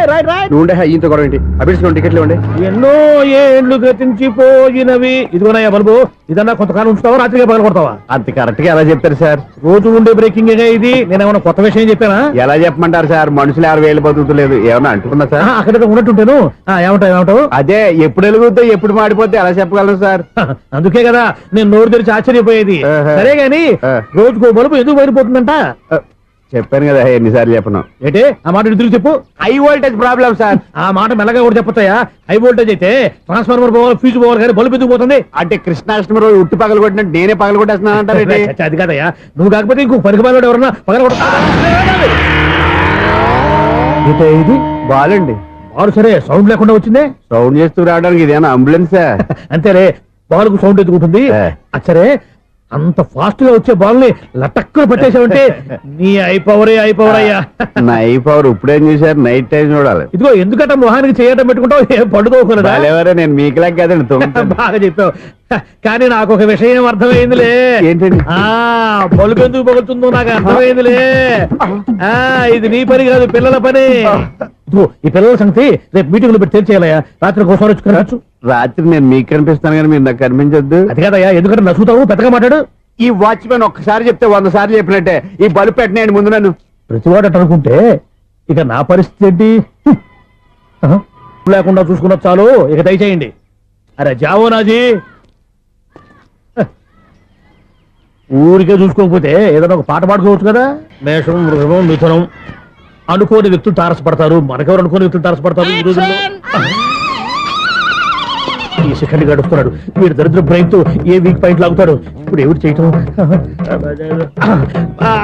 Right right. నువ్వు ఉండే ఈయంతో గొడవ ఏంటి? అభిడ్చుకోండి, టికెట్లు ఇవ్వండి. ఎన్నో ఏండ్లు గతించిపోయినవి. ఇదిగోనయ్యా బల్బు, ఇదన్నా కొంతకాలం ఉంచుతావా రాత్రిగా పగల కొడతావా? అంత కరెక్ట్ గా ఎలా చెప్తారు సార్? రోజు ఉండే బ్రేకింగ్ ఇది. నేనేమన్నా కొత్త విషయం చెప్పానా? ఎలా చెప్పమంటారు సార్? మనుషులు 60,000 బతుకుతలేదు, ఏమన్నా అంటున్నా సార్? అక్కడ ఉన్నట్టుంటాను. ఏమంటావు? అదే ఎప్పుడు వెలుగుతో ఎప్పుడు మాడిపోతే ఎలా చెప్పగలను సార్? అందుకే కదా నేను నోరు తెరిచి ఆశ్చర్యపోయేది. ఆహా. సరే గాని ఆ. రోజుకో బలుపు ఎందుకు బయటపోతుందంట? చెప్పాను కదా ఎన్నిసార్లు చెప్పను. ఏంటే ఆ మాట ఎదురు చెప్పు. High voltage problem sir. ఆ మాట మెల్లగా కూడా చెప్పొచ్చాయా? హై వోల్టేజ్ అయితే ట్రాన్స్ఫార్మర్ పోవాలి, ఫ్యూజ్ పోవాలి, కానీ బల్బు ఎందుకు పోతుంది? అంటే కృష్ణాష్టమి రోజు ఉట్టి పగలు కొట్టినట్టు నేనే పగలు కొట్టేస్తున్నాను అంటారు. చచ్చా, అది కాదయ్యా. నువ్వు కాకపోతే ఇంకో పనికి బాగా ఎవరన్నా పగల ఇది బాలండి. బారు సరే సౌండ్ లేకుండా వచ్చిందే. సౌండ్ చేస్తూ రావడానికి ఇదేనా అంబులెన్సా? అంతేలే, బాల్కు సౌండ్ ఎదుగుతుంది. ఆ. అచ్చరే అంత ఫాస్ట్ గా వచ్చే బాల్ ని లటక్కులు పట్టేసావంటే నీ అయిపోవరే అయ్యా. నైఫ్ అవర్ ఇప్పుడేం చేశారు? నైట్ టైం చూడాలి. ఇదిగో ఎందుకంట మొహానికి చేయడం పెట్టుకుంటావు? ఏం పండుకోకూడదా? బాలేవరే, నేను మీకులాగా కదండి తుమ్ముతాను. బాగా చెప్పావు. కానీ నాకు ఒక విషయం అర్థమైందిలే. ఏంటండి? బల్బు ఎందుకు పగులుతుందో నాకు అర్థమైందిలే. ఇది నీ పని కాదు, పిల్లల పని. ఇదిగో ఈ పిల్లల సంగతి రేపు మీటింగ్ లో పెట్టి తెలిసేయాలయ్యా. రాత్రి కోసం వచ్చుకుని రాత్రి నేను మీకు కనిపిస్తాను కానీ మీరు నాకు కనిపించొద్దు. అది కాదయ్యా, ఎందుకంటే నచ్చుతావు పెద్దగా మాట్లాడు. ఈ వాచ్మెన్ ఒక్కసారి చెప్తే 100 సార్లు చెప్పినట్టే. ఈ బల్బు పెట్టినాయండి ముందు నన్ను. ప్రతివాడు అట్ట అనుకుంటే ఇక నా పరిస్థితి ఏంటి? లేకుండా చూసుకున్న చాలు, ఇక దయచేయండి. అరే జావో నాజీ, ఊరికే చూసుకోకపోతే ఏదైనా ఒక పాట పాడుకోవచ్చు కదా. మేషం, వృషభం, మిథునం అనుకోని వ్యక్తులు తారసపడతారు. మనకెవరు అనుకోని వ్యక్తులు తారసపడతారు ఈ రోజుల్లో? ఈ సెకండ్ గడుస్తున్నాడు వీడు దరిద్ర బ్రెయిన్ తో ఏ వీక్ పాయింట్ లాగుతాడు. ఇప్పుడు ఎవరు చేయటం?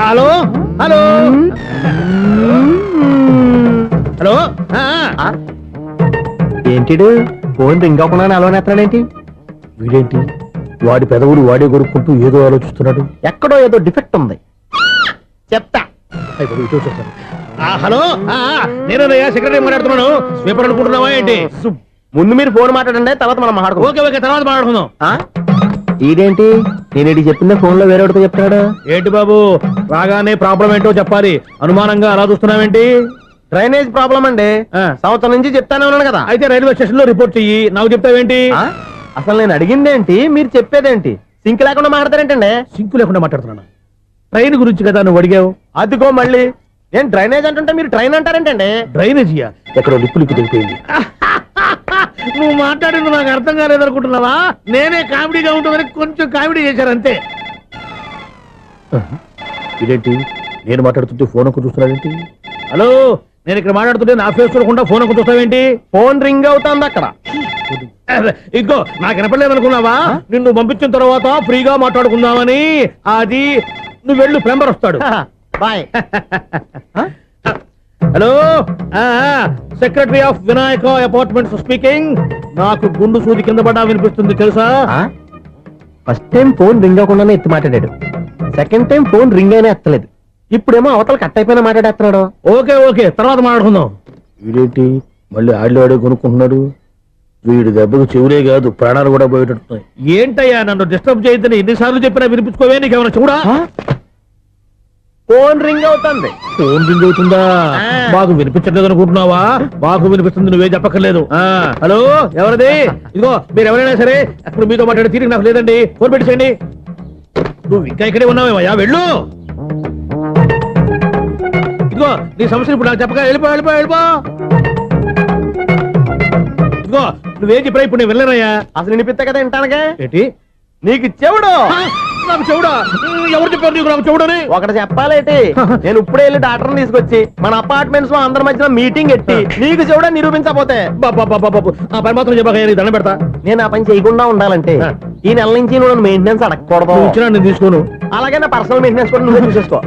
Hello hello hello. ఏంటిడు ఫోన్ రింగ్ అవ్వకుండా అలవనేస్తాడేంటి? వీడేంటి వాడి పెదవులు వాడే కొరుక్కుంటూ ఏదో ఆలోచిస్తున్నాడు. ఎక్కడో ఏదో డిఫెక్ట్ ఉంది, చెప్తా. హలో, నేనయ్యా సెక్రటరీ మాట్లాడుతున్నాను. స్వీపర్ అనుకుంటున్నావా ఏంటి? ముందు మీరు ఫోన్ మాట్లాడండి, తర్వాత మనం మాట్లాడుకో. ఓకే ఓకే, తర్వాత మాట్లాడుకుందాం. ఇదేంటి నేను చెప్పిందే ఫోన్ లో వేరే ఒకటి చెప్తాడు. ఏంటి బాబు, రాగానే ప్రాబ్లం ఏంటో చెప్పాలి. అనుమానంగా అలా చూస్తున్నావేంటి? డ్రైనేజ్ ప్రాబ్లం అండి. సంవత్సరం నుంచి చెప్తానే ఉన్నాను కదా. అయితే రైల్వే స్టేషన్ లో రిపోర్ట్ చెయ్యి. నాకు చెప్తావేంటి? అసలు నేను అడిగిందేంటి, మీరు చెప్పేదేంటి? సింక్ లేకుండా మాట్లాడతారేంటండి? సింకు లేకుండా మాట్లాడుతున్నాను. ట్రైన్ గురించి కదా నువ్వు అడిగావు. అదిగో మళ్ళీ నేను డ్రైనేజ్ అంటుంటే మీరు ట్రైన్ అంటారేంటండి? డ్రైనేజీయా? ఎక్కడో లిప్పు దిగిపోయింది. నువ్వు మాట్లాడింది నాకు అర్థం కాలేదనుకుంటున్నావా? నేనే కామెడీగా ఉంటుందని కొంచెం కామెడీ చేశారు అంతే. ఇదేంటి నేను మాట్లాడుతుంటే ఫోన్ ఒక్క చూస్తున్నావేంటి? హలో, నేను ఇక్కడ మాట్లాడుతుంటే నా ఫేస్ చూడకుండా ఫోన్ ఒక్క చూస్తావేంటి? ఫోన్ రింగ్ అవుతుంది అక్కడ. ఇదిగో నాకు వినపడలేదు అనుకున్నావా? నిన్ను పంపించిన తర్వాత ఫ్రీగా మాట్లాడుకుందామని. అది నువ్వు వెళ్ళు, ప్లంబర్ వస్తాడు. Bye. Hello, secretary of Vinayaka apartments speaking. నాకు గుండు సూది కింద పడ్డా వినిపిస్తుంది తెలుసా? ఫస్ట్ టైం ఫోన్ రింగ్ అవ్వకుండానే ఎత్తి మాట్లాడాడు. సెకండ్ టైం ఫోన్ రింగ్ అయినా ఎత్తలేదు. ఇప్పుడేమో అవతల కట్ అయిపోయినా మాట్లాడేస్తున్నాడు. ఓకే ఓకే, తర్వాత మాట్లాడుకుందాం. వీడేంటి మళ్ళీ ఆడిలో ఆడే కొనుక్కుంటున్నాడు? వీడి దెబ్బకు చెవులే కాదు ప్రాణాలు కూడా పోయేటట్టున్నాయి. ఏంటయ్యా నన్ను డిస్టర్బ్ చేయొద్దని ఎన్నిసార్లు చెప్పినా వినిపించుకోవే? నీకేమైనా చూడా? ఫోన్ రింగ్ అవుతుంది. ఫోన్ రింగ్ అవుతుందా? ఆ. మాకు వినిపించట్లేదు అనుకుంటున్నావా? మాకు వినిపిస్తుంది, నువ్వే చెప్పక్కర్లేదు. హలో, ఎవరిది? ఇదిగో మీరు ఎవరైనా సరే అప్పుడు మీతో మాట్లాడే తీరిక నాకు లేదండి. ఫోన్ పెట్టేసేయండి. నువ్వు ఇంకా ఇక్కడే ఉన్నావేమయ్యా, వెళ్ళు. ఇదిగో నీ సమస్యలు ఇప్పుడు నాకు చెప్పక వెళ్ళిపో వెళ్ళిపో వెళ్ళిపో. ఇదిగో నువ్వేం చెప్పరా ఇప్పుడు నేను వెళ్ళానయ్యా. అసలు వినిపిస్తా కదా వింటానగా. ఏంటి నీకు చెవుడు నాకు చెవుడా? ఎవరు చెప్పారు నీకు నాకు చెవుడని? ఒకటి చెప్పాలేటి. నేను ఇప్పుడే వెళ్ళి డాక్టర్ని తీసుకొచ్చి మన అపార్ట్మెంట్స్ లో అందరి మధ్యన మీటింగ్ ఎట్టి నీకు చెవుడా నిరూపించకపోతే బాబు ఆ పని మాత్రం చెప్పక నేను దండం పెడతా. నేను ఆ పని చేయకుండా ఉండాలంటే ఈ నెల నుంచి నువ్వు నన్ను మెయింటెనెన్స్ అడగకూడదు. నువ్వు ఇచ్చినా నేను తీసుకోను. అలాగే నా పర్సనల్ మెయింటెనెన్స్ కూడా నువ్వే చూసేసుకో.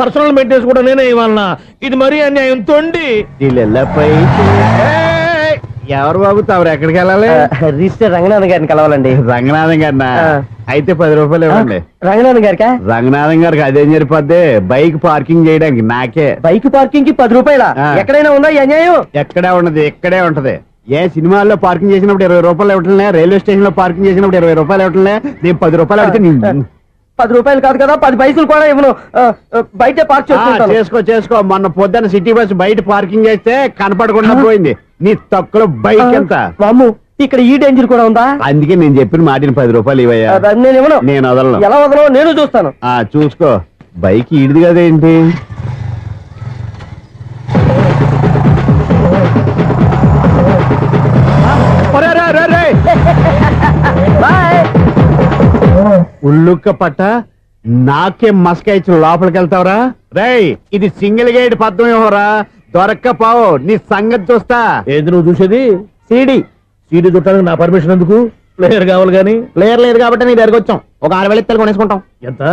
పర్సనల్ మెయింటెనెన్స్ కూడా నేనే ఇవ్వాలన్నా? ఇది మరీ అన్యాయం తొండి. ఎవరు బాబు తమరు ఎక్కడికి వెళ్ళాలి? రిజిస్టర్ రంగనాథ్ గారిని కలవాలండి. రంగనాథం గారినా? అయితే 10 రూపాయలు ఇవ్వండి. రంగనాథ్ గారికా? రంగనాథం గారికి అదేం సరిపోద్ది, బైక్ పార్కింగ్ చేయడానికి నాకే. బైక్ పార్కింగ్ కి 10 రూపాయల? ఆ. ఎక్కడైనా ఉందా ఈ అన్యాయం? ఎక్కడే ఉన్నది, ఇక్కడే ఉంటది. ఏ సినిమాల్లో పార్కింగ్ చేసినప్పుడు 20 రూపాయలు ఇవ్వట్లే, రైల్వే స్టేషన్ లో పార్కింగ్ చేసినప్పుడు 20 రూపాయలు ఇవ్వట్లే. నేను 10 రూపాయలు అడిగితే 10 రూపాయలు కాదు కదా, 10 పైసలు కూడా ఇవ్వను. బయటే పార్క్ చేసుకుంటాను. చేసుకో. మొన్న పొద్దున్న సిటీ బస్ బయట పార్కింగ్ చేస్తే కనపడకుండా పోయింది. నీ తక్కువ బైక్ ఎంత? వామ్ము, ఇక్కడ ఈ డేంజర్ కూడా ఉందా? అందుకే నేను చెప్పిన మాటిని 10 రూపాయలు ఇవ్వయ్యా. నేను ఇవ్వను. నేను వదలను. ఎలా వదలవు నేను చూస్తాను. చూసుకో. బైక్ ఈడిది కదేంటి? బాయ్. ఉల్లుక్క పట్ట నాకే మస్క ఇచ్చిన లోపలికి వెళ్తావరా? రేయ్, ఇది సింగిల్ గేట్ పద్మం ఇవ్వరా, దొరక్కపోవు నీ సంగతి చూస్తా. ఏంది నువ్వు చూసేది? సీడీ సీడీ చుట్టానికి నా పర్మిషన్ ఎందుకు? ప్లేయర్ కావాలి గానీ. ప్లేయర్ లేదు కాబట్టి నీ దగ్గరకు వచ్చాం. ఒక 6,000 ఇత్తలు కొనేసుకుంటాం. ఎంత?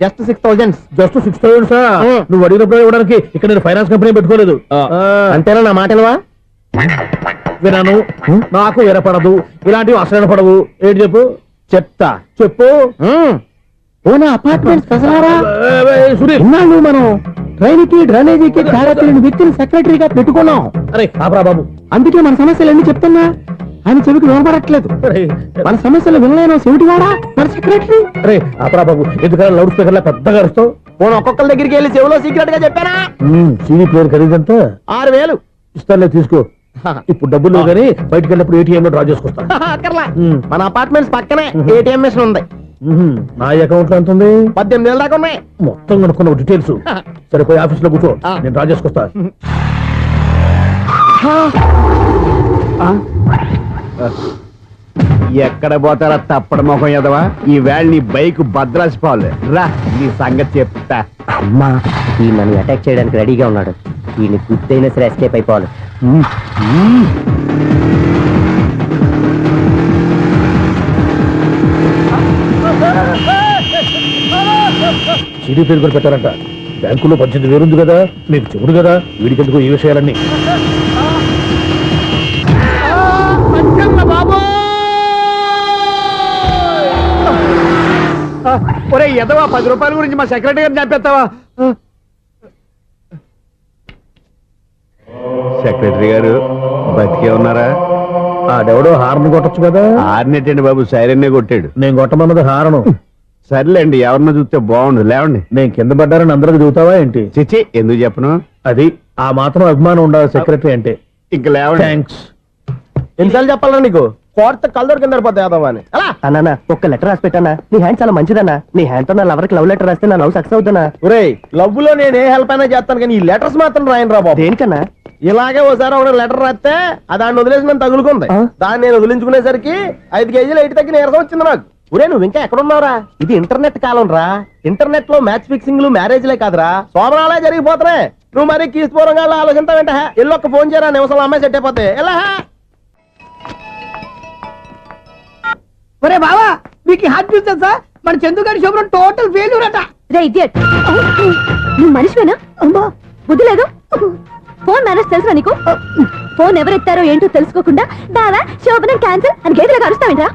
జస్ట్ 6,000. Just 6,000 sir. నువ్వు అడిగినప్పుడు ఇవ్వడానికి ఇక్కడ నేను ఫైనాన్స్ కంపెనీ పెట్టుకోలేదు. అంతేనా నా మాటలువా? వినాను, నాకు ఎరపడదు, ఇలాంటివి అసలు పడవు. ఏంటి చెప్పు? చెప్తా. చెప్పు. ఓనా అపార్ట్మెంట్స్ సునీల్, ఇన్నాళ్ళు మనం ట్రైన్కి డ్రైనేజీకి తేడా తెలియని వ్యక్తిని సెక్రటరీగా పెట్టుకున్నాం. అరే ఆపరా బాబు. అందుకే మన సమస్యలు ఎన్ని చెప్తున్నా ఆయన చెవికి వినపడట్లేదు. అరే మన సమస్యలు వినలేను చెవిటి వాడా మన సెక్రటరీ. అరే ఆపరా బాబు, ఎందుకంటే లౌడ్ స్పీకర్ లా పెద్దగా అరుస్తావు? పోను ఒక్కొక్కరి దగ్గరికి వెళ్ళి చెవిలో సీక్రెట్ గా చెప్పానా? CD player ఖరీదంతా 6,000. ఇస్తానులే, తీసుకో. ఇప్పుడు డబ్బులు కానీ బయటకు వెళ్ళినప్పుడు ఏటీఎం లో డ్రా చేసుకొస్తా. అక్కర్లా. మన అపార్ట్మెంట్స్ పక్కనే ఏటీఎం మిషన్ ఉంది. నా అకౌంట్ లో ఎంత ఉంది? 18,000 దాకా ఉన్నాయి. మొత్తం కనుక్కున్న డీటెయిల్స్. సరిపోయి ఆఫీస్ లో కూర్చో, నేను డ్రా చేసుకొస్తా. ఎక్కడ పోతారా తప్పడ మొఖం ఎదవా? ఈ వేళ నీ బైక్ భద్రాసిపోవాలి. రా, నీ సంగతి చెప్తా. అమ్మా, ఈ నన్ను అటాక్ చేయడానికి రెడీగా ఉన్నాడు. ఈయన గుర్తైనా సరే ఎస్కేప్ అయిపోవాలి. సీడీ ప్లేయర్ కూడా పెట్టారంట. బ్యాంకులో 18,000 ఉంది కదా, మీకు చెబుడు కదా, వీడికెందుకు ఈ విషయాలన్నీ? ఒరే ఎదవా, 10 రూపాయల గురించి మా సెక్రటరీ గారిని చంపేస్తావా? సెక్రటరీ గారు బతికే ఉన్నారా? ఆడెవడో హార్న్ కొట్టచ్చు కదా. ఆరినట్టండి బాబు, సైరన్నే కొట్టాడు. నేను కొట్టమన్నది హారను. సర్లేండి, ఎవరినో చూస్తే బాగుండు. లేవండి. నేను కింద పడ్డారని అందరికి చూతావా ఏంటి? చిచ్చి, ఎందుకు చెప్పను? అది ఆ మాత్రం అభిమానం ఉండాలి సెక్రటరీ అంటే. ఇంక లేవండి. థ్యాంక్స్. ఎన్నిసార్లు చెప్పాలరా నీకు? కోర్త కలర్ కింద పోతాయి యాదవ్ అని. అన్నా ఒక్క లెటర్ రాసి పెట్టానా? నీ హ్యాండ్ చాలా మంచిదన్నా. నీ హ్యాండ్ తో నా లవర్కి లవ్ లెటర్ రాస్తే నా లవ్ సక్సెస్ అవుతానా? ఒరే, లవ్ లో నేను ఏ హెల్ప్ అయినా చేస్తాను, కానీ ఈ లెటర్స్ మాత్రం రాయను రా బాబు. దేనికన్నా? ఇలాగే ఓసారి ఒక లెటర్ రాస్తే దాన్ని వదిలేసి నన్ను తగులుకుంది. దాన్ని నేను వదిలించుకునేసరికి 5 కేజీలు 8 తగ్గి నీరసం వచ్చింది నాకు. ఒరే, నువ్వు ఇంకా ఎక్కడున్నావురా? ఇది ఇంటర్నెట్ కాలం రా. ఇంటర్నెట్ లో మ్యాచ్ ఫిక్సింగ్లు మ్యారేజ్లే కాదురా, సోమనాలే జరిగిపోతున్నాయి. నువ్వు మరి కీస్పూరంగా ఆలోచించావంటే ఎల్లు ఒక్క ఫోన్ చేయరా, నిమిషంలో అమ్మాయి సెట్ అయిపోతే. ఎలా? ఒరే బావా, మీకు హాట్ చూస్తా సార్, మన చందుగారి శుభ్రం టోటల్ ఫెయిల్యూర్ అట. రే ఇడియట్, నువ్వు మనిషివేనా? అమ్మా, బుద్ధి లేదు. ఫోన్ మేనేజ్ తెలుసా నీకు? ఫోన్ ఎవరెత్తారో ఏంటో తెలుసుకోకుండా బావా శోభనం క్యాన్సిల్ అని గేదెలకు అరుస్తావేంట్రా?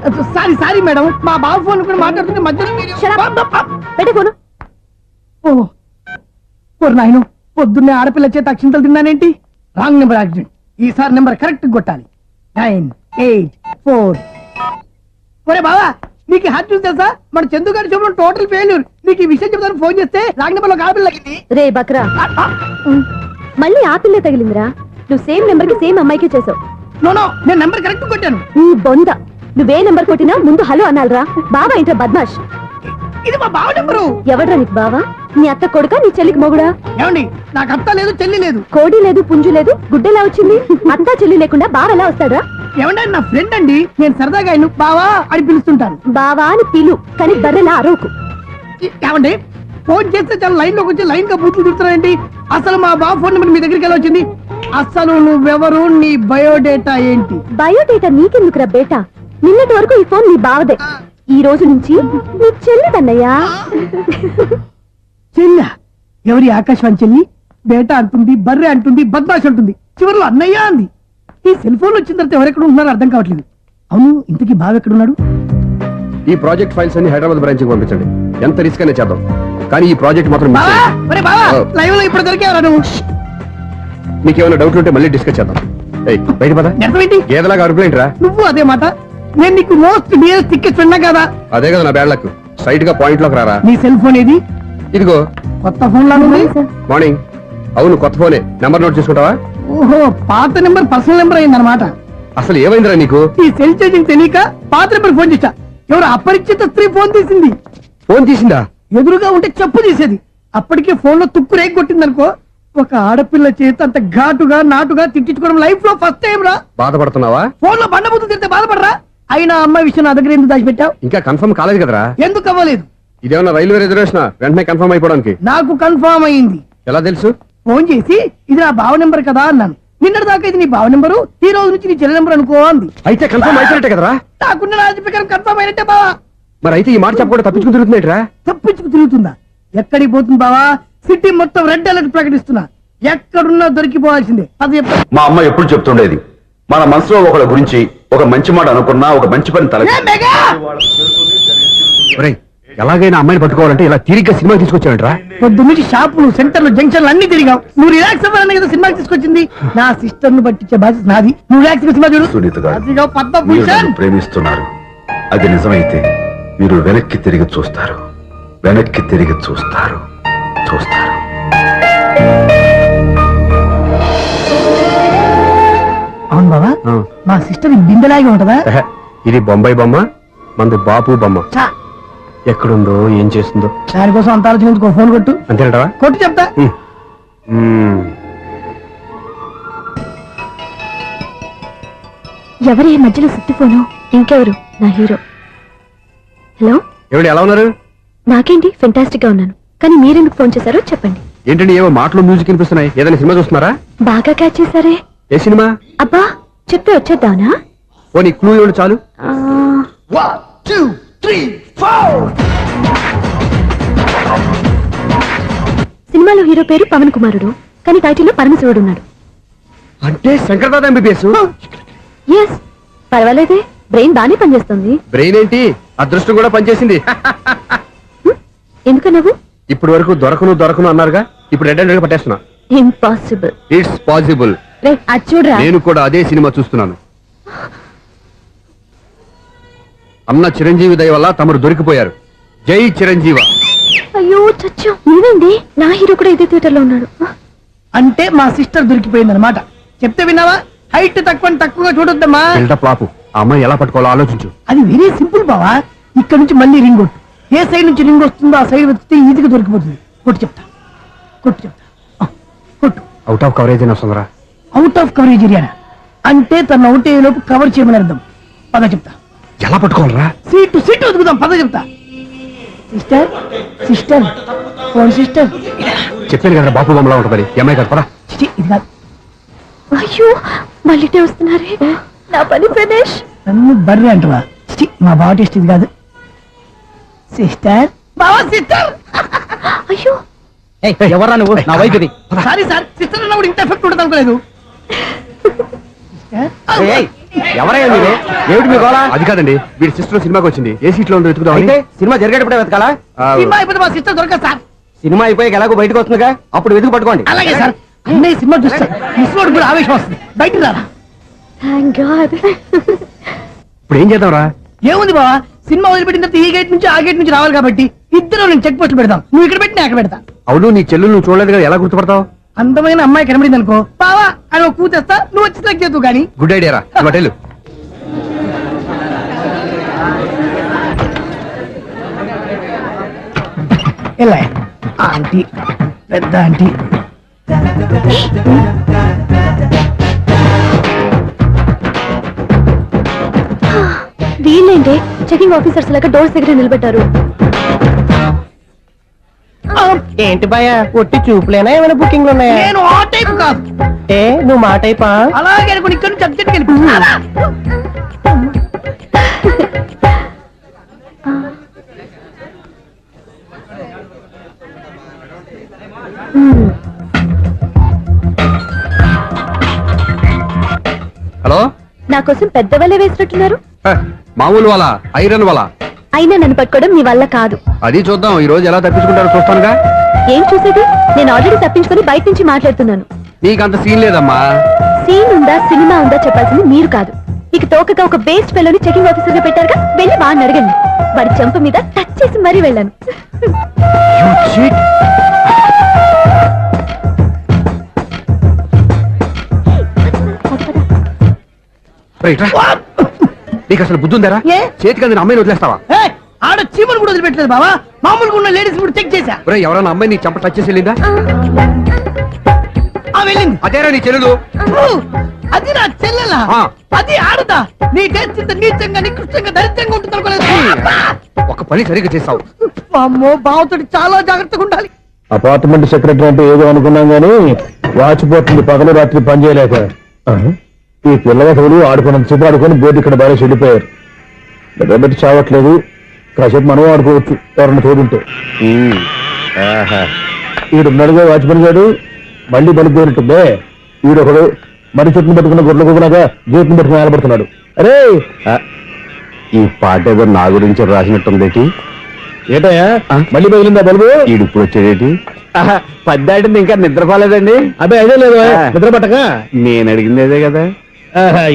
సారీ మేడం, మా బావ ఫోన్ కూడా మాట్లాడుతుంటే మధ్యలో పెట్టే ఫోను. ఓ నాయను, పొద్దున్నే ఆడపిల్ల చేత అక్షింతలు తిన్నానేంటి? Wrong number accident. ఈసారి నెంబర్ కరెక్ట్ కొట్టాలి. 9, 8, 4. ఒరే బావా, నీకు హాట్ న్యూస్ తెలుసా? మన చందు గారి శుభ్రం టోటల్ ఫెయిల్యూర్. నీకు ఈ విషయం చెప్తాను ఫోన్ చేస్తే రాంగ్ నెంబర్ లో ఆపిల్ తగ్గింది. రే బక్రా, మళ్ళీ ఆ పిల్లే తగిలిందిరా. నువ్వు సేమ్ నెంబర్ కి సేమ్ అమ్మాయికి చేసావు. నో నేను నెంబర్ కరెక్ట్ కొట్టాను. నీ బొంద, నువ్వే నెంబర్ కొట్టినా ముందు హలో అనాలిరా. బావా ఏంట్రా బద్మాష్? ఇది మా బావ నెంబరు. ఎవడ్రా నీకు బావా? నీ అత్త కొడుక, నీ చెల్లికి మొగుడా? ఏమండి, నాకు అత్త లేదు చెల్లి లేదు. కోడి లేదు పుంజు లేదు, గుడ్డెలా వచ్చింది? అత్త చెల్లి లేకుండా బావ ఎలా వస్తాడా? ఏమండి, నా ఫ్రెండ్ అండి. నేను సరదాగా ఆయన బావా అని పిలుస్తుంటాను. బావా అని పిలు, కానీ బర్రెలా అరవకు. ఏమండి, ఫోన్ చేస్తే చాలా లైన్ లోకి వచ్చి లైన్ గా బూతులు తిడుతున్నాయండి. అసలు మా బావ ఫోన్ నెంబర్ మీ దగ్గరికి ఎలా వచ్చింది? అసలు నువ్వెవరు, నీ బయోడేటా ఏంటి? బయోడేటా నీకెందుకురా బేటా? నిన్నటి వరకు ఈ ఫోన్ నీ బావదే, ఈ రోజు నుంచి నీ చెల్లిదన్నయ్యా. చెల్లి? ఎవరి ఆకాశవాణి చెల్లి? బేటా అంటుంది, బర్రె అంటుంది, బద్మాష్ అంటుంది, చివరిలో అన్నయ్య అంది. ఈ సెల్ ఫోన్ వచ్చిన తర్వాత ఎవరెక్కడ ఉన్నారో అర్థం కావట్లేదు. అవును, ఇంతకీ బావ ఎక్కడున్నాడు? ఈ ప్రాజెక్ట్ ఫైల్స్ అన్ని హైదరాబాద్ బ్రాంచ్ కి పంపించండి. ఎంత రిస్క్ అనే చేద్దాం, కానీ ఈ ప్రాజెక్ట్ మాత్రం miss బావా, చేయొద్దు. ఒరే బావా, లైవ్ లో ఇప్పుడు దొరికేవరా నువ్వు? మీకు ఏమైనా డౌట్ ఉంటే మళ్ళీ డిస్కస్ చేద్దాం. ఏయ్, బయట పద. నిజమేంటి? గేదలాగా అరుపులేంటి రా? నువ్వు అదే మాట. నేను నీకు మోస్ట్ డియరెస్ట్ టికెట్ ఫ్రెండ్ కదా. అదే కదా నా బ్యాడ్ లక్. స్ట్రైట్ గా పాయింట్ లోకి రారా. నీ సెల్ ఫోన్ ఏది? ఇదిగో కొత్త ఫోన్ లాగా ఉంది. మార్నింగ్. అవును, కొత్త ఫోనే. నెంబర్ నోట్ చేసుకుంటావా? ఓహో, పాత నెంబర్ పర్సనల్ నెంబర్ అయిందన్నమాట. అసలు ఏమైందిరా నీకు? ఈ సెల్ చేంజింగ్ తెలియక పాత నెంబర్ ఫోన్ చేశా. ఎవరు అపరిచిత స్త్రీ ఫోన్ తీసింది. ఫోన్ తీసిందా? ఎదురుగా ఉంటే చెప్పు తీసేది. అప్పటికే ఫోన్ లో తుక్కు రేగి కొట్టిందనుకో. ఒక ఆడపిల్ల చేత అంత ఘాటుగా నాటుగా తిట్టించుకోవడం లైఫ్ లో ఫస్ట్ టైం రా. బాధపడుతున్నావా? ఫోన్ లో బండబుద్ధి తిడితే బాధపడరా? అయినా అమ్మాయి విషయం నా దగ్గర ఎందుకు దాచిపెట్టావు? ఇంకా కన్ఫర్మ్ కాలేదు కదరా. ఎందుకు అవ్వలేదు? ఇదేమన్నా రైల్వే రిజర్వేషన్? వెంటనే కన్ఫర్మ్ అయిపోవడానికి. నాకు కన్ఫర్మ్ అయింది. ఎలా తెలుసు? ఫోన్ చేసి ఇది నా బావ నెంబర్ కదా అన్నాను. నిన్నటి దాకా ఇది నీ బావ నెంబరు, ఈ రోజు నుంచి నీ చెల్లి నెంబర్ అనుకో అంది. అయితే కన్ఫర్మ్ అయిపోయినట్టే కదరా. నాకున్న రాజు ప్రకారం కన్ఫర్మ్ అయినట్టే బావా. మరి అయితే ఈ మాట చెప్పకుండా తప్పించుకుని తిరుగుతున్నట్రా? తప్పించుకు తిరుగుతుందా? ఎక్కడికి పోతుంది బావా? సిటీ మొత్తం రెడ్ అలర్ట్ ప్రకటిస్తున్నా. ఎక్కడున్నా దొరికిపోవాల్సిందే. అది చెప్తా. మా అమ్మ ఎప్పుడు చెప్తుండేది, మన మనసులో ఒకళ్ళ గురించి ఒక మంచి మాట అనుకున్నా ఒక మంచి పని తల. A mega! ఒరేయ్, ఎలాగైనా అమ్మాయిని పట్టుకోవాలంటే ఇలా తిరిగ్గా సినిమా తీసుకొచ్చావంటరా? పొద్దు నుంచి షాపులు, సెంటర్లు, జంక్షన్లు అన్ని తిరిగావు. నువ్వు రిలాక్స్ అవ్వాలని కదా సినిమాకి తీసుకొచ్చింది. నా సిస్టర్ ను పట్టించే బాధ్యత నాది. నువ్వు రిలాక్స్ గా సినిమా చూడు. సునీత గారు, అదిగో పద్మ మీరు భూషణ్. నన్ను ప్రేమిస్తున్నారు. అది నిజమైతే మీరు వెనక్కి తిరిగి చూస్తారు, వెనక్కి తిరిగి చూస్తారు, చూస్తారు. అవును బావా, మా సిస్టర్ బిందెలాగా ఉంటదా? ఎహె, ఇది బొంబాయి బొమ్మ, మంది బాపు బొమ్మ. చా, ఎక్కడుందో ఏం చేస్తుందో. దానికోసం అంత ఆలోచించుకో. ఫోన్ కొట్టు. అంతేనంటావా? కొట్టు చెప్తా. ఎవరి మధ్యలో సుత్తి ఫోను? ఇంకెవరు? నా హీరో. హలో, ఏమిటి ఎలా ఉన్నారు? నాకేంటి ఫెంటాస్టిక్ గా ఉన్నాను, కానీ మీరెందుకు ఫోన్ చేశారో చెప్పండి. ఏంటండి ఏవో మాటలు మ్యూజిక్ వినిపిస్తున్నాయి? ఏదైనా సినిమా చూస్తున్నారా? బాగా క్యాచ్ చేశారే. ఏ సినిమా? అబ్బా, చెప్తే వచ్చేద్దానా? ఓ నీ క్లూ ఇవ్వండి చాలు. ఆ, 1 2 3 4. సినిమాలో హీరో పేరు పవన్ కుమారుడు, కానీ టైటిల్లో పరమశివుడు ఉన్నాడు. అంటే శంకర్దాద ఎంబీబీఎస్. ఎస్, పర్వాలేదే, బ్రెయిన్ బానే పనిచేస్తుంది. బ్రెయిన్ ఏంటి, అదృష్టం కూడా పనిచేసింది. ఎందుకు నువ్వు? ఇప్పటి వరకు దొరకను అన్నారుగా, ఇప్పుడు రెడ్ అండ్ పట్టేస్తున్నా. ఇంపాసిబుల్. It's possible. రే, అది చూడరా. నేను కూడా అదే సినిమా చూస్తున్నాను. అన్న చిరంజీవి దయ వల్ల తమరు దొరికిపోయారు. జై చిరంజీవ. అయ్యో చచ్చు, నీవేంటి? నా హీరో కూడా ఇదే థియేటర్ లో ఉన్నాడు. అంటే మా సిస్టర్ దొరికిపోయింది అనమాట. చెప్తే విన్నావా? హైట్ తక్కువగా చూడొద్దమ్మా. బిల్డప్ లాపు. ఆ అమ్మాయి ఎలా పట్టుకోవాలో ఆలోచించు. అది వెరీ సింపుల్ బావా. ఇక్కడ నుంచి మళ్ళీ రింగ్ కొట్టు. ఏ సైడ్ నుంచి రింగ్ వస్తుందో ఆ సైడ్ వెతికితే ఈజీగా దొరికిపోతుంది. కొట్టు చెప్తా. ఆ, కొట్టు. అవుట్ ఆఫ్ కవరేజ్ అని వస్తుందిరా. అవుట్ ఆఫ్ కవరేజ్ ఏరియా అంటే తన అవుట్ అయ్యే లోపు కవర్ చేయమని అర్థం. పద చెప్తా. ఎలా పట్టుకోవాలరా? సీటు వెతుకుదాం. పద చెప్తా. Sister phone sister. చెప్పాను కదా బాపు బొమ్మలా ఉంటుంది. ఎంఐ కదా పరా. ఇది కాదు. అయ్యో, మళ్ళీ వస్తున్నారే. నా పని ప్రదేశ్. నన్ను బర్రె అంటవా? మా బావ టేస్ట్ ఇది కాదు. సిస్టర్, బావా సిస్టర్. అయ్యో, ఎవరా నువ్వు? నా వైపు ఇది. సారీ సార్, సిస్టర్ అన్నప్పుడు ఇంత ఎఫెక్ట్ ఉంటుంది అనుకోలేదు. ఎవరయ్యా మీరే? ఏమిటి మీ గోళ? అది కాదండి, వీడి సిస్టర్ సినిమాకి వచ్చింది. ఏ సీట్ లో ఉందో వెతుకుదాం. అయితే సినిమా జరిగేటప్పుడే వెతకాలా? సినిమా అయిపోతే మా సిస్టర్ దొరకదు సార్. సినిమా అయిపోయాక ఎలాగో బయటకు వస్తుందిగా, అప్పుడు వెతుకు పట్టుకోండి. అలాగే సార్. అన్నయ్య సినిమా చూస్తారు. మిస్వాడు కూడా ఆవేశం వస్తుంది. బయటికి రారా. Thank God. ఇప్పుడు ఏం చేద్దాంరా? ఏముంది బావా, సినిమా వదిలిపెట్టిన తర్వాత ఈ గేట్ నుంచి ఆ గేట్ నుంచి రావాలి కాబట్టి ఇద్దరు నేను చెక్ పోస్ట్ పెడతాం. నువ్వు ఇక్కడ పెట్టి నేను అక్కడ పెడతా. అవును నీ చెల్లెలు నువ్వు చూడలేదు కదా, ఎలా గుర్తుపడతావు? అందమైన అమ్మాయి కనబడింది అనుకో, బావా అని ఒక కూతేస్తా, నువ్వు వచ్చి సెలెక్ట్ చేద్దు కానీ. గుడ్ ఐడియా రా, హోటల్. ఎలా ఆంటీ, పెద్ద ఆంటీ. వీళ్ళేంటి చెకింగ్ ఆఫీసర్స్ లాగా డోర్స్ దగ్గర నిలబెట్టారు. ఏంటి భయ ఒట్టి చూపులేనా ఏమైనా బుకింగ్లు ఉన్నాయా? నేను ఆ టైప్ కాదు. ఏ నువ్వు మా టైపా? అలాగే అనుకుని ఇక్కడ నుంచి అర్జెంట్కి వెళ్ళిపోతున్నా. హలో, నా కోసం పెద్ద వలే వేసినట్టున్నారు. మామూలు వాళ్ళ ఐరన్ వాళ్ళ అయినా నన్ను పట్టుకోవడం మీ వల్ల కాదు. అది చూద్దాం ఈ రోజు ఎలా తప్పించుకుంటారో చూస్తానుగా. ఏం చూసేది? నేను ఆల్రెడీ తప్పించుకొని బయట నుంచి మాట్లాడుతున్నాను. నీకంత సీన్ లేదమ్మా. సీన్ ఉందా సినిమా ఉందా చెప్పాల్సింది మీరు కాదు. మీకు తోకగా ఒక బేస్ట్ ఫెలోని చెకింగ్ ఆఫీసర్ గా పెట్టారుగా, వెళ్ళి వాడిని అడగండి. వాడి చెంప మీద టచ్ చేసి మరీ వెళ్ళాను. నీకు అసలు బుద్ధి ఉందారా? ఏ? చేతికి అందిన అమ్మాయిని వదిలేస్తావా? ఏయ్, ఆడ చీమలు కూడా వదిలిపెట్టలేదు బావా. మామూలుగా ఉన్న లేడీస్ కూడా చెక్ చేశా. ఒరేయ్, ఎవరైనా అమ్మాయి నీ చంప టచ్ చేసి వెళ్ళిందా? ఆ వెళ్ళింది. అదేరా నీ చెల్లెలు. ఓ, అది నా చెల్లెలా? ఆ. అది ఆడదా? నీ టేస్ట్ ఇంత నీచంగా నికృష్టంగా దరిద్రంగా ఉంటుంది అనుకోలేదు. ఒక పని సరిగ్గా చేస్తావు. అమ్మో, బావతోటి చాలా జాగ్రత్తగా ఉండాలి. అపార్ట్మెంట్ సెక్రటరీ అంటే ఏదో అనుకున్నాం గానీ వాచిపోతుంది పగలు రాత్రి పని చేయలేక. ఈ పిల్లవసలు ఆడుకున్నంత సేపు ఆడుకొని బోర్డు ఇక్కడ బాగా చెడిపోయారు. నిద్రబెట్టి చావట్లేదు. కాసేపు మనం ఆడుకోవచ్చు ఎవరన్నా తోడుంటే. ఈడున్నాడుగా వాచ్మెన్ గారు, మళ్ళీ బలిపోయినట్టుందే. ఈడొకడు మరి చెట్టును పట్టుకున్న గొడ్ల కుక్కలాగా గేట్ని పట్టుకుని ఆడబడుతున్నాడు. అరే, ఈ పాట ఏదో నా గురించి రాసినట్టుంది. ఏటయ్యా మళ్ళీ బదిలిందా బలుబు? ఈడు ఇప్పుడు వచ్చేదేటి? పద్దాటింది ఇంకా నిద్రపోలేదండి. అదే అదే లేదు నిద్ర పట్టక. నేను అడిగింది అదే కదా.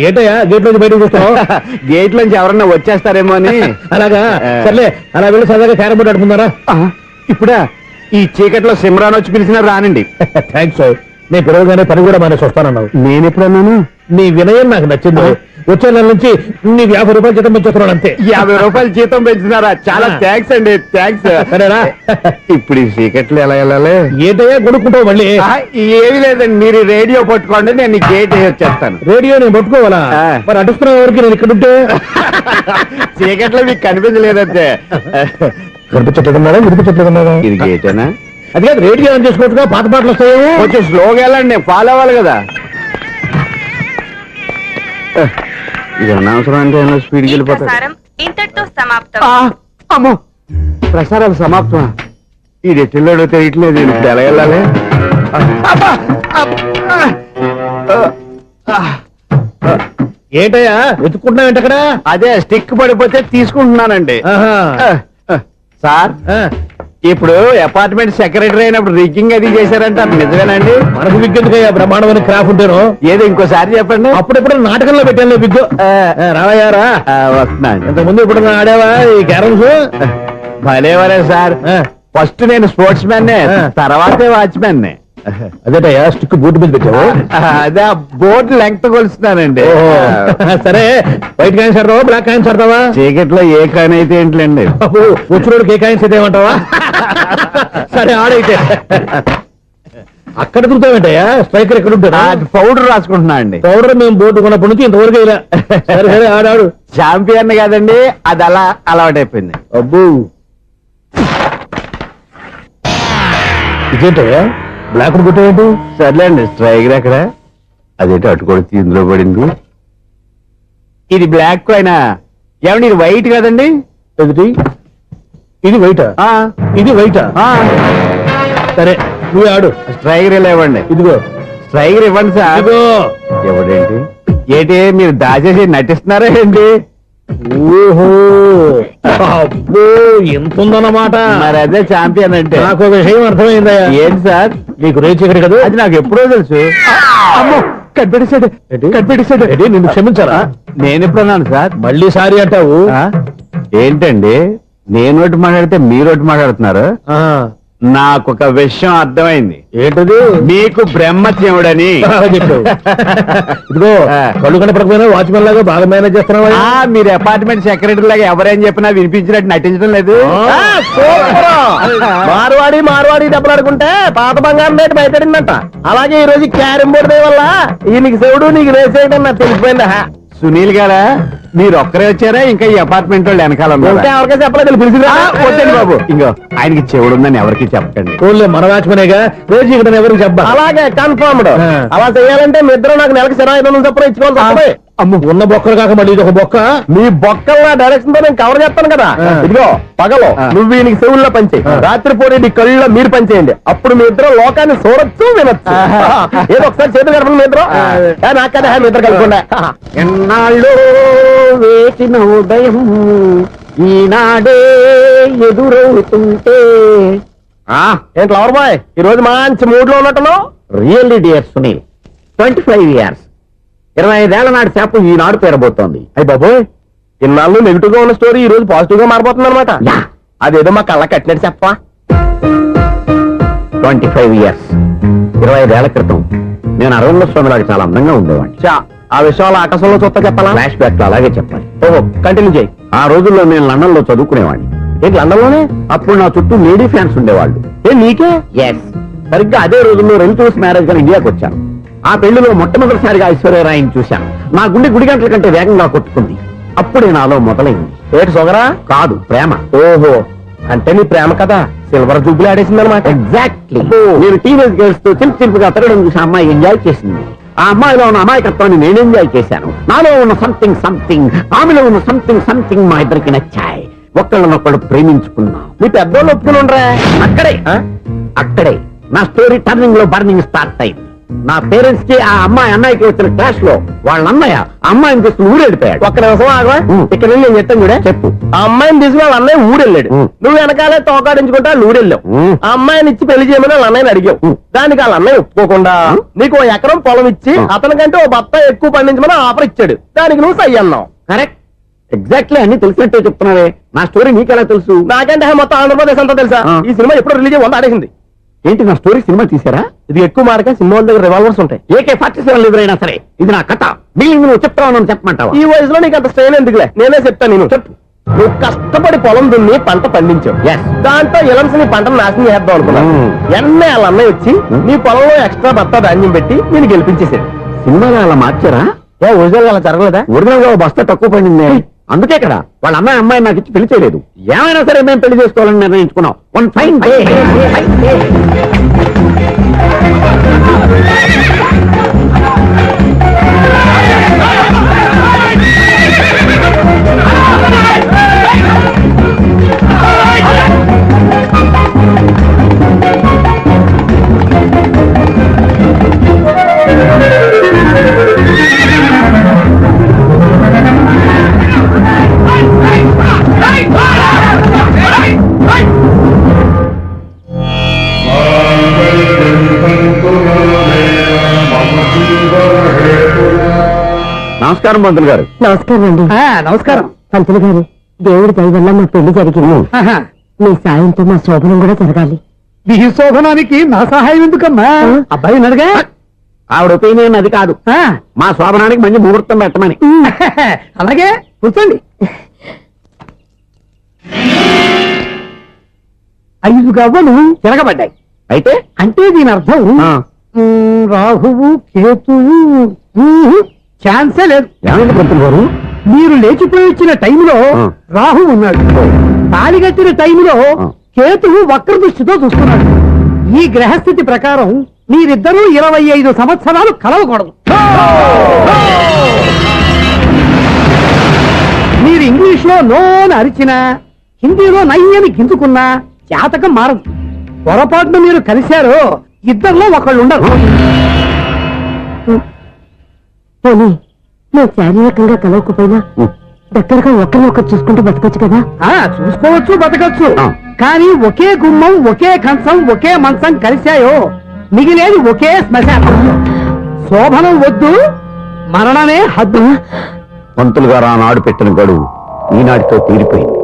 ఏటయ్యా గేట్ నుంచి బయటకు చూస్తావు? గేట్ నుంచి ఎవరన్నా వచ్చేస్తారేమో అని. అలాగా, సర్లే అలా వెళ్ళి సరదాగా క్యారం బోర్డు ఆడుకుందారా? ఇప్పుడా ఈ చీకట్లో సిమ్రాన్ వచ్చి పిలిచినా రానండి. థ్యాంక్స్. నేను పిలవగానే పని కూడా మానేసి వస్తానన్నావు. నేను ఎప్పుడన్నాను? నీ వినయం నాకు నచ్చింది. వచ్చే నెల నుంచి నీకు 50 రూపాయలు జీతం పెంచుతున్నాడు అంతే. 50 రూపాయలు జీతం పెంచుతున్నారా? చాలా థ్యాంక్స్ అండి, థ్యాంక్స్. సరేనా? ఇప్పుడు ఈ చీకట్లు ఎలా వెళ్ళాలి? ఏంటయ్యా కొనుక్కుంటావు మళ్ళీ? ఏమీ లేదండి, మీరు రేడియో పట్టుకోండి, నేను గేట్ వచ్చేస్తాను. రేడియో నేను పట్టుకోవాలా? మరి అడుస్తున్న వరకు నేను ఇక్కడ ఉంటే చీకట్లో మీకు కనిపించలేదంటే. కనిపించట్లేదన్నారా వినిపించట్లేదన్నారా? ఇది గేటేనా? అది కాదు, రేడియో ఆన్ చేసుకోవచ్చుగా, పాత పాటలు వస్తాయేమో. కొంచెం స్లోగా వెళ్ళండి, నేను ఫాలో అవ్వాలి కదా. ఇది అనవసరం అంటే స్పీడ్కి వెళ్ళిపోతాడు. ఇంతటితో సమాప్తం. అమ్మో, ప్రసారాలు సమాప్తం. ఇది ఎట్టిల్లాడో తెలియట్లేదు. ఇప్పుడు ఎలా వెళ్ళాలి? ఏంటయ్యా వెతుక్కుంటున్నావు ఏంటక్కడ? అదే స్టిక్ పడిపోతే తీసుకుంటున్నానండి. సార్, ఇప్పుడు అపార్ట్మెంట్ సెక్రటరీ అయినప్పుడు రిగ్గింగ్ అది చేశారంటే అది నిజమేనండి? మనకు విగ్గెందుకయ్యా, బ్రహ్మాండమైన క్రాఫ్ ఉంటాను. ఏదో ఇంకోసారి చెప్పండి. అప్పుడెప్పుడు నాటకంలో పెట్టాను బిగ్గు. రావయ్యారా? వస్తున్నాను. ఇంతకుముందు ఇప్పుడు ఆడావా ఈ క్యారమ్స్? భలేవరే సార్. ఫస్ట్ నేను స్పోర్ట్స్ మ్యాన్, తర్వాతే వాచ్మెన్. అదేటయ్యా స్టిక్ బూట్ మీద పెట్టావు? అదే బోర్డు లెంగ్త్ కొలుస్తున్నానండి. సరే, వైట్ కాయిన్స్ ఆడతావా బ్లాక్ కాయిన్స్ ఆడతావా? చీకట్లో ఏ కాయిన్ అయితే ఏంటండి? వచ్చినోడికి ఏ కాయిన్స్ అయితే ఏమంటావా? సరే ఆడైతే. అక్కడ దొరుకుతావేంటయ్యా? స్ట్రైకర్ ఎక్కడ ఉంటాడా? పౌడర్ రాసుకుంటున్నా అండి. పౌడర్ మేము బోర్డు కొన్నప్పటి నుంచి ఇంతవరకు ఇలా. సరే సరే ఆడాడు. ఛాంపియన్ కాదండి, అది అలా అలవాటైపోయింది. అబ్బు, ఇదేంటయ్యా బ్లాక్ కొట్టేంటి? సర్లేండి, స్ట్రైకర్ ఎక్కడ? అదేంటి అటుకొడితే ఇందులో పడింది. ఇది బ్లాక్ అయినా ఏమండి, ఇది వైట్ కదండి? ఎదుటి ఇది వైటా? ఇది వైటా? సరే నువ్వు ఆడు. స్ట్రైకర్ ఇలా ఇవ్వండి. ఇదిగో స్ట్రైకర్ ఇవ్వండి సార్. ఇదిగో. ఎవడేంటి ఏంటి మీరు దాచేసి నటిస్తున్నారా ఏంటి? ఓహో, అబ్బో ఎంత ఉందన్నమాట. మరి అదే ఛాంపియన్ అంటే. నాకు ఒక విషయం అర్థమైందయ్యా. ఏంటి సార్? నీకు రేచి ఇక్కడ కదా? అది నాకు ఎప్పుడో తెలుసు. అమ్మో, కనిపెట్టేశాడు. నిన్ను క్షమించాలా? నేను ఎప్పుడన్నాను సార్? మళ్ళీ సారీ అంటావు? ఏంటండి నేను ఒకటి మాట్లాడితే మీరు ఒకటి మాట్లాడుతున్నారు నాకు ఒక విషయం అర్థమైంది. ఏంటది? మీకు బ్రహ్మత్యముడని. ఇదిగో కళ్ళు కనపడకపోయినా వాచ్మెన్ లాగా బాగా మేనేజ్ చేస్తున్నావా? మీరు అపార్ట్మెంట్ సెక్రటరీ లాగా ఎవరేం చెప్పినా వినిపించినట్టు నటించడం లేదు. మార్వాడి దెబ్బలాడుకుంటే పాత బంగారం రేటు బయటడిందంట. అలాగే ఈ రోజు క్యారం బోర్డు వల్ల ఈయనకి శివుడు నీకు రేసేయడం నాకు తెలిసిపోయిందా? సునీల్ గారా మీరు ఒక్కరే వచ్చారా ఇంకా ఈ అపార్ట్మెంట్ వాళ్ళు వెనకాల ఉన్నారా? ఎవరికైనా చెప్పలేదు పిలిచిరా. వద్దండి బాబు, ఇంకో ఆయనకి చెవుడుందని ఎవరికి చెప్పకండి. ఓన్లీ మన వాచ్మెనేగా రోజు ఇక్కడ ఎవరికి చెప్పా. అలాగే కన్ఫర్మ్డ్. అలా చేయాలంటే మీ ఇద్దరు నాకు నెలకి 500 చొప్పున ఇచ్చుకోవాలి తప్పదు. అమ్మ ఉన్న బొక్కలు కాక మళ్ళీ ఇది ఒక బొక్క. మీ బొక్కల డైరెక్షన్ తో నేను కవర్ చేస్తాను కదా. ఇదిగో పగలో నువ్వు ఈయనకి చెవుల్లో పనిచేయి, రాత్రిపూట నీ కళ్ళలో మీరు పనిచేయండి. అప్పుడు మీ ఇద్దరు లోకాన్ని చూడొచ్చు వినొచ్చు. ఏదో ఒకసారి చేతులు కలపండి మీ ఇద్దరు. నాకదే మీ ఇద్దరు కలపకుండా. ఎన్నాళ్ళు వేసిన ఉదయం ఈనాడే ఎదురవుతుంటే. ఏంటి లవర్ బాయ్ ఈ రోజు మంచి మూడ్ లో ఉన్నట్టున్నావు? రియల్లీ డియర్ సునీల్, 25 years 25 ఏళ్ల నాటి చేప ఈనాడు పేరబోతోంది. అయ్యి బాబోయ్, ఇన్నాళ్ళు నెగిటివ్ గా ఉన్న స్టోరీ ఈ రోజు పాజిటివ్ గా మారిపోతుంది అనమాట. అదేదో మా కళ్ళ కట్టినట్టు చెప్పా. 25 years 25 ఏళ్ల క్రితం నేను అరవింద స్వామిలాగా చాలా అందంగా ఉండేవాడిని. ఆ విషయాలు ఆకాశంలో చూస్తా చెప్పాలా? ఫ్లాష్ బ్యాక్ లో అలాగే చెప్పాలి. ఓహో, కంటిన్యూ చేయి. ఆ రోజుల్లో నేను లండన్ లో చదువుకునేవాడిని. ఏంటి లండన్ లోనే? అప్పుడు నా చుట్టూ లేడీ ఫ్యాన్స్ ఉండేవాళ్ళు. నీకే? ఎస్, సరిగ్గా అదే రోజుల్లో రిలేటివ్స్ మ్యారేజ్ గా ఇండియాకి వచ్చాను. ఆ పెళ్లిలో మొట్టమొదటిసారిగా ఐశ్వర్యరాయని చూశాను. నా గుండె గుడి గంటల కంటే వేగంగా కొట్టుకుంది. అప్పుడే నాలో మొదలైంది. ఏటి సొగరా? కాదు, ప్రేమ. ఓహో, అంటే నీ ప్రేమ కదా సిల్వర్ జూబ్లీ ఆడేసింది అనమాట. ఎగ్జాక్ట్లీ. నేను టీనేజ్ గర్ల్స్ తో చిలుపుగా తిరగడం చూసి అమ్మాయి ఎంజాయ్ చేసింది. ఆ అమ్మాయిలో ఉన్న అమాయకత్వాన్ని నేను ఎంజాయ్ చేశాను. నాలో ఉన్న సంథింగ్ ఆమెలో ఉన్న సంథింగ్ మా ఇద్దరికి నచ్చాయి. ఒక్కళ్ళనొక్కడు ప్రేమించుకున్నాం. నీ పెద్దోళ్ళు ఒప్పుకుని ఉండరా? అక్కడే నా స్టోరీ టర్నింగ్ లో బర్నింగ్ స్టార్ట్ అయింది. నా పేరెంట్స్ కి ఆ అమ్మాయి అన్నయ్యకి వచ్చిన క్లాష్ లో వాళ్ళ అన్నయ్య అమ్మాయిని తీసుకుని ఊరెళ్ళిపోయాడు. ఒక్క నిమిషం ఆగవా? ఇక్కడ నుండి నేను చెప్తాను కూడా. చెప్పు. ఆ అమ్మాయిని తీసుకుని వాళ్ళ అన్నయ్య ఊరెళ్ళాడు. నువ్వు వెనకాలే తోకాడించుకుంటా ఊరెళ్ళావు. ఆ అమ్మాయిని ఇచ్చి పెళ్లి చేయమని వాళ్ళ అన్నయ్యని అడిగావు. దానికి వాళ్ళ అన్నయ్య ఒప్పుకోకుండా నీకు 1 ఎకరం పొలం ఇచ్చి అతనికంటే ఓ బత్త ఎక్కువ పండించమని ఆఫర్ ఇచ్చాడు. దానికి నువ్వు సై అన్నావు. కరెక్ట్, ఎగ్జాక్ట్లీ అన్ని తెలిసినట్టే చెప్తున్నావే. నా స్టోరీ నీకెలా తెలుసు? నాకంటే మొత్తం ఆంధ్రప్రదేశ్ అంతా తెలుసా? ఈ సినిమా ఎప్పుడు రిలీజ్ అయ్యి 100 ఆడేసింది. ఏంటి నా స్టోరీ సినిమా తీసారా? ఇది ఎక్కువ మార్గా సినిమా వాళ్ళ దగ్గర రివాల్వర్స్ ఉంటాయి. AK-47 ఎదురైనా సరే ఇది నా కథ. మిగిలింది నువ్వు చెప్తావు చెప్పమంటావా? ఈ వయసులో నీకు అంత స్ట్రెయిన్ ఎందుకులే, నేనే చెప్తాను. నేను చెప్పు. నువ్వు కష్టపడి పొలం దున్ని పంట పండించావు. దాంతో ఇలమ్స్ నీ పంటను నాశనం చేద్దాం అనుకున్నావు. ఎన్నే వాళ్ళ అన్నయ్య వచ్చి నీ పొలంలో ఎక్స్ట్రా బత్తా ధాన్యం పెట్టి నేను గెలిపించేసాడు. సినిమాలో అలా మార్చారా? ఒరిజినల్ అలా జరగలేదా? ఒరిజినల్ గా బస్తా తక్కువ పండింది. అందుకే కదా వాళ్ళ అమ్మాయి నాకు ఇచ్చి పెళ్లి చేయలేదు. ఏమైనా సరే మేము పెళ్లి చేసుకోవాలని నిర్ణయించుకున్నాం. One fine day. నమస్కారం పంతులు గారు. నమస్కారం అండి. నమస్కారం పంతులు గారు, దేవుడి దయ వల్ల మా పెళ్లి జరిగింది. మీ సాయంతో మా శోభనం కూడా జరగాలి. మీ శోభనానికి నా సహాయం ఎందుకమ్మా? అబ్బాయి ఉన్నాడుగా. ఆవిడ ఒపీనియన్ అది కాదు, మా శోభనానికి మంచి ముహూర్తం పెట్టమని. అలాగే కూర్చోండి. 5 గవ్వలు తిరగబడ్డాయి. అయితే అంటే దీని అర్థం రాహువు కేతువు ఛాన్సే లేదు. ఏమైంది పంతులు గారు? మీరు లేచిపోయి వచ్చిన టైంలో రాహు ఉన్నాడు. తాళిగట్టిన టైంలో కేతువు వక్ర దృష్టితో చూస్తున్నాడు. ఈ గ్రహస్థితి ప్రకారం మీరిద్దరూ 25 సంవత్సరాలు కలవకూడదు. మీరు ఇంగ్లీష్ లో నోని అరిచినా, హిందీలో నయ్యని గింజుకున్నా జాతకం మారదు. పొరపాటున మీరు కలిశారో ఇద్దరిలో ఒకళ్ళు ఉండరు. పోనీ మేము శారీరకంగా కలవకపోయినా దగ్గరగా ఒకరినొకరు చూసుకుంటూ బతకొచ్చు కదా. చూసుకోవచ్చు, బతకచ్చు. కానీ ఒకే గుమ్మం, ఒకే కంచం, ఒకే మంచం కలిశాయో మిగిలేది ఒకే శ్మశానం. శోభనం వద్దు, మరణమే హద్దు. పంతులు గారు ఆనాడు పెట్టిన గడువు ఈనాటితో తీరిపోయింది.